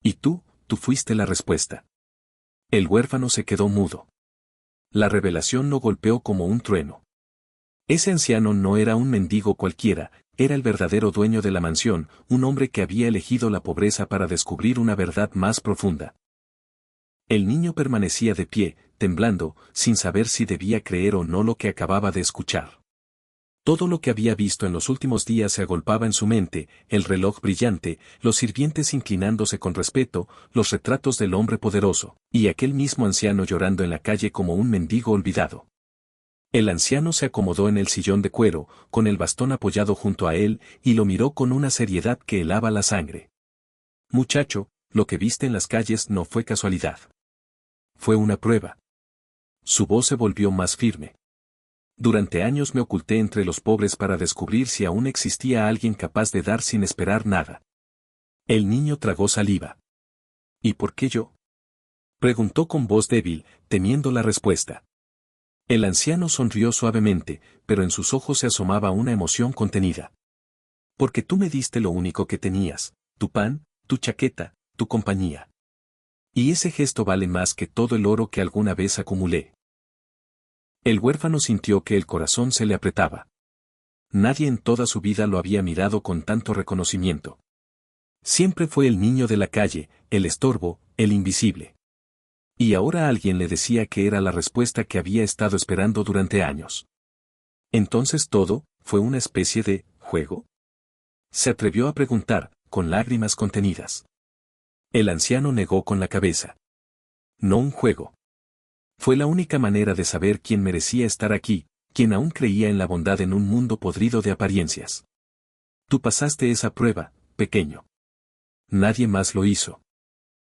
Y tú fuiste la respuesta. El huérfano se quedó mudo. La revelación lo golpeó como un trueno. Ese anciano no era un mendigo cualquiera, era el verdadero dueño de la mansión, un hombre que había elegido la pobreza para descubrir una verdad más profunda. El niño permanecía de pie, temblando, sin saber si debía creer o no lo que acababa de escuchar. Todo lo que había visto en los últimos días se agolpaba en su mente, el reloj brillante, los sirvientes inclinándose con respeto, los retratos del hombre poderoso, y aquel mismo anciano llorando en la calle como un mendigo olvidado. El anciano se acomodó en el sillón de cuero, con el bastón apoyado junto a él, y lo miró con una seriedad que helaba la sangre. Muchacho, lo que viste en las calles no fue casualidad. Fue una prueba. Su voz se volvió más firme. Durante años me oculté entre los pobres para descubrir si aún existía alguien capaz de dar sin esperar nada. El niño tragó saliva. ¿Y por qué yo? Preguntó con voz débil, temiendo la respuesta. El anciano sonrió suavemente, pero en sus ojos se asomaba una emoción contenida. Porque tú me diste lo único que tenías, tu pan, tu chaqueta, tu compañía. Y ese gesto vale más que todo el oro que alguna vez acumulé. El huérfano sintió que el corazón se le apretaba. Nadie en toda su vida lo había mirado con tanto reconocimiento. Siempre fue el niño de la calle, el estorbo, el invisible. Y ahora alguien le decía que era la respuesta que había estado esperando durante años. Entonces todo, ¿fue una especie de juego? Se atrevió a preguntar, con lágrimas contenidas. El anciano negó con la cabeza. No un juego. Fue la única manera de saber quién merecía estar aquí, quién aún creía en la bondad en un mundo podrido de apariencias. Tú pasaste esa prueba, pequeño. Nadie más lo hizo.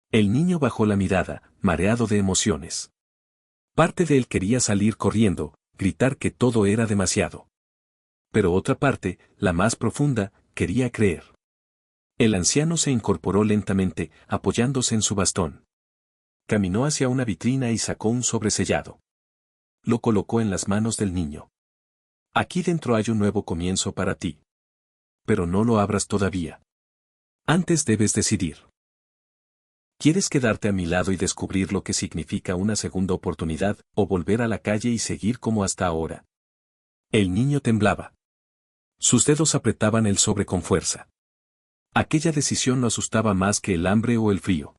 El niño bajó la mirada, mareado de emociones. Parte de él quería salir corriendo, gritar que todo era demasiado. Pero otra parte, la más profunda, quería creer. El anciano se incorporó lentamente, apoyándose en su bastón. Caminó hacia una vitrina y sacó un sobresellado. Lo colocó en las manos del niño. Aquí dentro hay un nuevo comienzo para ti. Pero no lo abras todavía. Antes debes decidir. ¿Quieres quedarte a mi lado y descubrir lo que significa una segunda oportunidad, o volver a la calle y seguir como hasta ahora? El niño temblaba. Sus dedos apretaban el sobre con fuerza. Aquella decisión lo asustaba más que el hambre o el frío.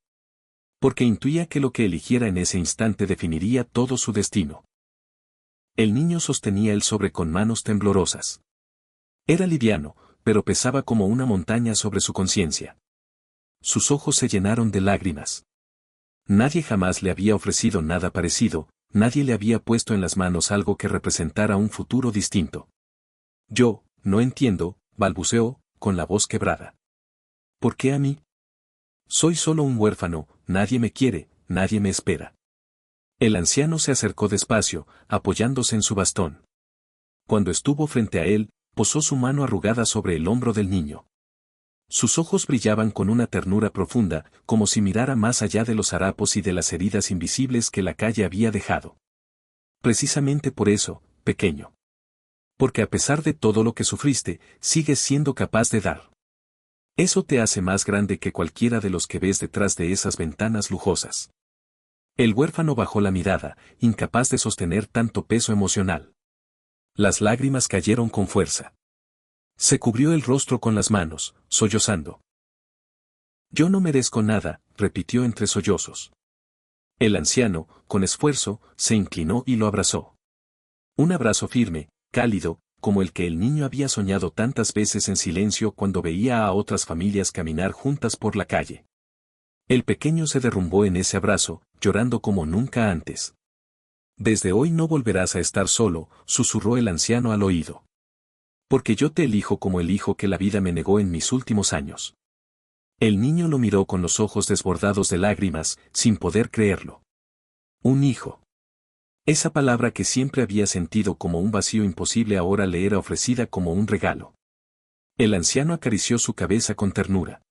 Porque intuía que lo que eligiera en ese instante definiría todo su destino. El niño sostenía el sobre con manos temblorosas. Era liviano, pero pesaba como una montaña sobre su conciencia. Sus ojos se llenaron de lágrimas. Nadie jamás le había ofrecido nada parecido, nadie le había puesto en las manos algo que representara un futuro distinto. Yo, no entiendo, balbuceó, con la voz quebrada. ¿Por qué a mí? Soy solo un huérfano, nadie me quiere, nadie me espera. El anciano se acercó despacio, apoyándose en su bastón. Cuando estuvo frente a él, posó su mano arrugada sobre el hombro del niño. Sus ojos brillaban con una ternura profunda, como si mirara más allá de los harapos y de las heridas invisibles que la calle había dejado. Precisamente por eso, pequeño. Porque a pesar de todo lo que sufriste, sigues siendo capaz de dar. Eso te hace más grande que cualquiera de los que ves detrás de esas ventanas lujosas. El huérfano bajó la mirada, incapaz de sostener tanto peso emocional. Las lágrimas cayeron con fuerza. Se cubrió el rostro con las manos, sollozando. Yo no merezco nada, repitió entre sollozos. El anciano, con esfuerzo, se inclinó y lo abrazó. Un abrazo firme, cálido, como el que el niño había soñado tantas veces en silencio cuando veía a otras familias caminar juntas por la calle. El pequeño se derrumbó en ese abrazo, llorando como nunca antes. Desde hoy no volverás a estar solo, susurró el anciano al oído. Porque yo te elijo como el hijo que la vida me negó en mis últimos años. El niño lo miró con los ojos desbordados de lágrimas, sin poder creerlo. Un hijo. Esa palabra que siempre había sentido como un vacío imposible ahora le era ofrecida como un regalo. El anciano acarició su cabeza con ternura.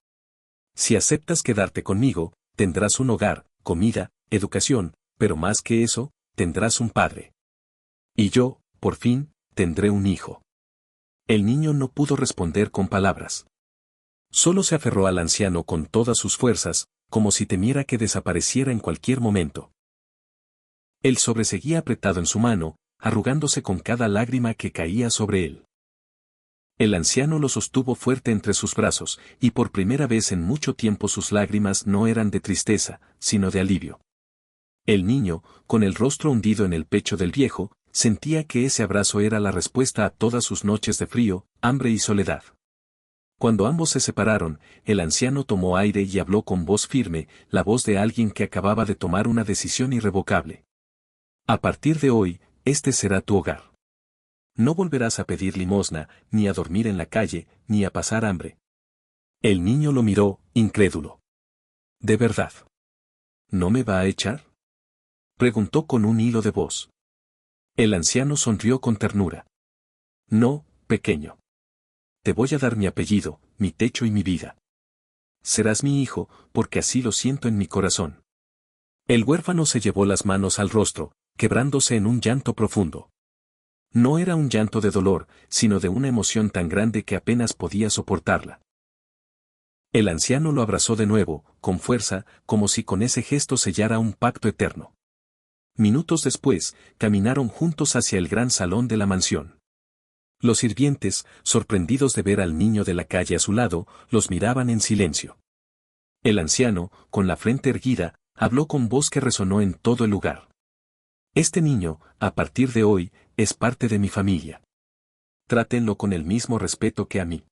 Si aceptas quedarte conmigo, tendrás un hogar, comida, educación, pero más que eso, tendrás un padre. Y yo, por fin, tendré un hijo. El niño no pudo responder con palabras. Solo se aferró al anciano con todas sus fuerzas, como si temiera que desapareciera en cualquier momento. El sobre seguía apretado en su mano, arrugándose con cada lágrima que caía sobre él. El anciano lo sostuvo fuerte entre sus brazos, y por primera vez en mucho tiempo sus lágrimas no eran de tristeza, sino de alivio. El niño, con el rostro hundido en el pecho del viejo, sentía que ese abrazo era la respuesta a todas sus noches de frío, hambre y soledad. Cuando ambos se separaron, el anciano tomó aire y habló con voz firme, la voz de alguien que acababa de tomar una decisión irrevocable. A partir de hoy, este será tu hogar. No volverás a pedir limosna, ni a dormir en la calle, ni a pasar hambre. El niño lo miró, incrédulo. ¿De verdad? ¿No me va a echar?, preguntó con un hilo de voz. El anciano sonrió con ternura. No, pequeño. Te voy a dar mi apellido, mi techo y mi vida. Serás mi hijo, porque así lo siento en mi corazón. El huérfano se llevó las manos al rostro, quebrándose en un llanto profundo. No era un llanto de dolor, sino de una emoción tan grande que apenas podía soportarla. El anciano lo abrazó de nuevo, con fuerza, como si con ese gesto sellara un pacto eterno. Minutos después, caminaron juntos hacia el gran salón de la mansión. Los sirvientes, sorprendidos de ver al niño de la calle a su lado, los miraban en silencio. El anciano, con la frente erguida, habló con voz que resonó en todo el lugar. Este niño, a partir de hoy, es parte de mi familia. Trátenlo con el mismo respeto que a mí.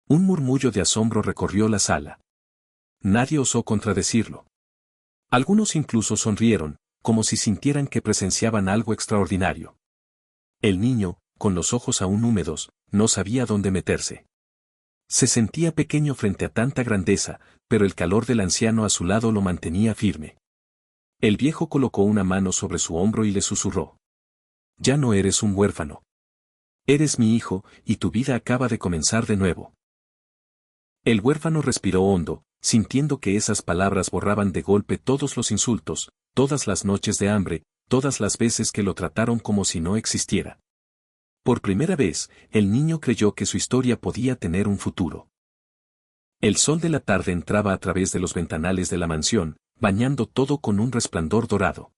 Un murmullo de asombro recorrió la sala. Nadie osó contradecirlo. Algunos incluso sonrieron, como si sintieran que presenciaban algo extraordinario. El niño, con los ojos aún húmedos, no sabía dónde meterse. Se sentía pequeño frente a tanta grandeza, pero el calor del anciano a su lado lo mantenía firme. El viejo colocó una mano sobre su hombro y le susurró. Ya no eres un huérfano. Eres mi hijo, y tu vida acaba de comenzar de nuevo. El huérfano respiró hondo, sintiendo que esas palabras borraban de golpe todos los insultos, todas las noches de hambre, todas las veces que lo trataron como si no existiera. Por primera vez, el niño creyó que su historia podía tener un futuro. El sol de la tarde entraba a través de los ventanales de la mansión, bañando todo con un resplandor dorado.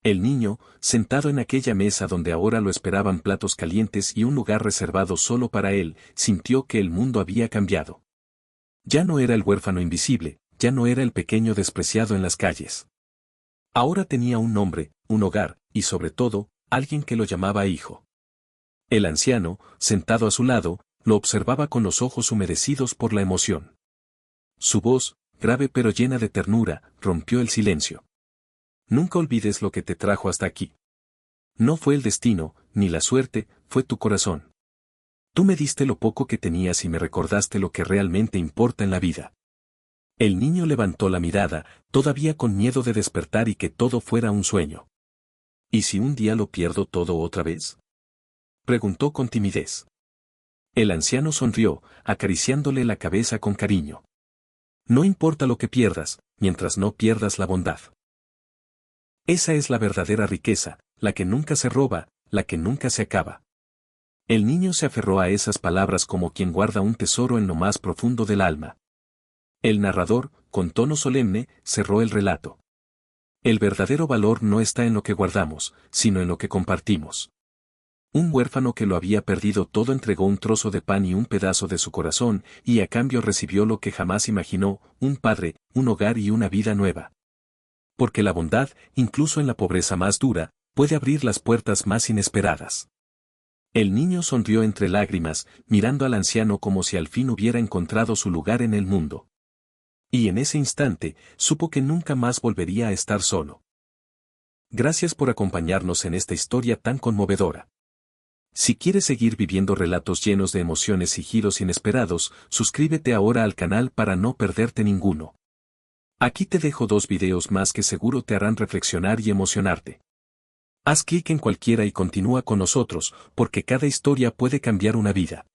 El niño, sentado en aquella mesa donde ahora lo esperaban platos calientes y un lugar reservado solo para él, sintió que el mundo había cambiado. Ya no era el huérfano invisible, ya no era el pequeño despreciado en las calles. Ahora tenía un nombre, un hogar, y sobre todo, alguien que lo llamaba hijo. El anciano, sentado a su lado, lo observaba con los ojos humedecidos por la emoción. Su voz, grave pero llena de ternura, rompió el silencio. Nunca olvides lo que te trajo hasta aquí. No fue el destino, ni la suerte, fue tu corazón. Tú me diste lo poco que tenías y me recordaste lo que realmente importa en la vida. El niño levantó la mirada, todavía con miedo de despertar y que todo fuera un sueño. ¿Y si un día lo pierdo todo otra vez?, preguntó con timidez. El anciano sonrió, acariciándole la cabeza con cariño. No importa lo que pierdas, mientras no pierdas la bondad. Esa es la verdadera riqueza, la que nunca se roba, la que nunca se acaba. El niño se aferró a esas palabras como quien guarda un tesoro en lo más profundo del alma. El narrador, con tono solemne, cerró el relato. El verdadero valor no está en lo que guardamos, sino en lo que compartimos. Un huérfano que lo había perdido todo entregó un trozo de pan y un pedazo de su corazón, y a cambio recibió lo que jamás imaginó, un padre, un hogar y una vida nueva. Porque la bondad, incluso en la pobreza más dura, puede abrir las puertas más inesperadas. El niño sonrió entre lágrimas, mirando al anciano como si al fin hubiera encontrado su lugar en el mundo. Y en ese instante, supo que nunca más volvería a estar solo. Gracias por acompañarnos en esta historia tan conmovedora. Si quieres seguir viviendo relatos llenos de emociones y giros inesperados, suscríbete ahora al canal para no perderte ninguno. Aquí te dejo 2 videos más que seguro te harán reflexionar y emocionarte. Haz clic en cualquiera y continúa con nosotros, porque cada historia puede cambiar una vida.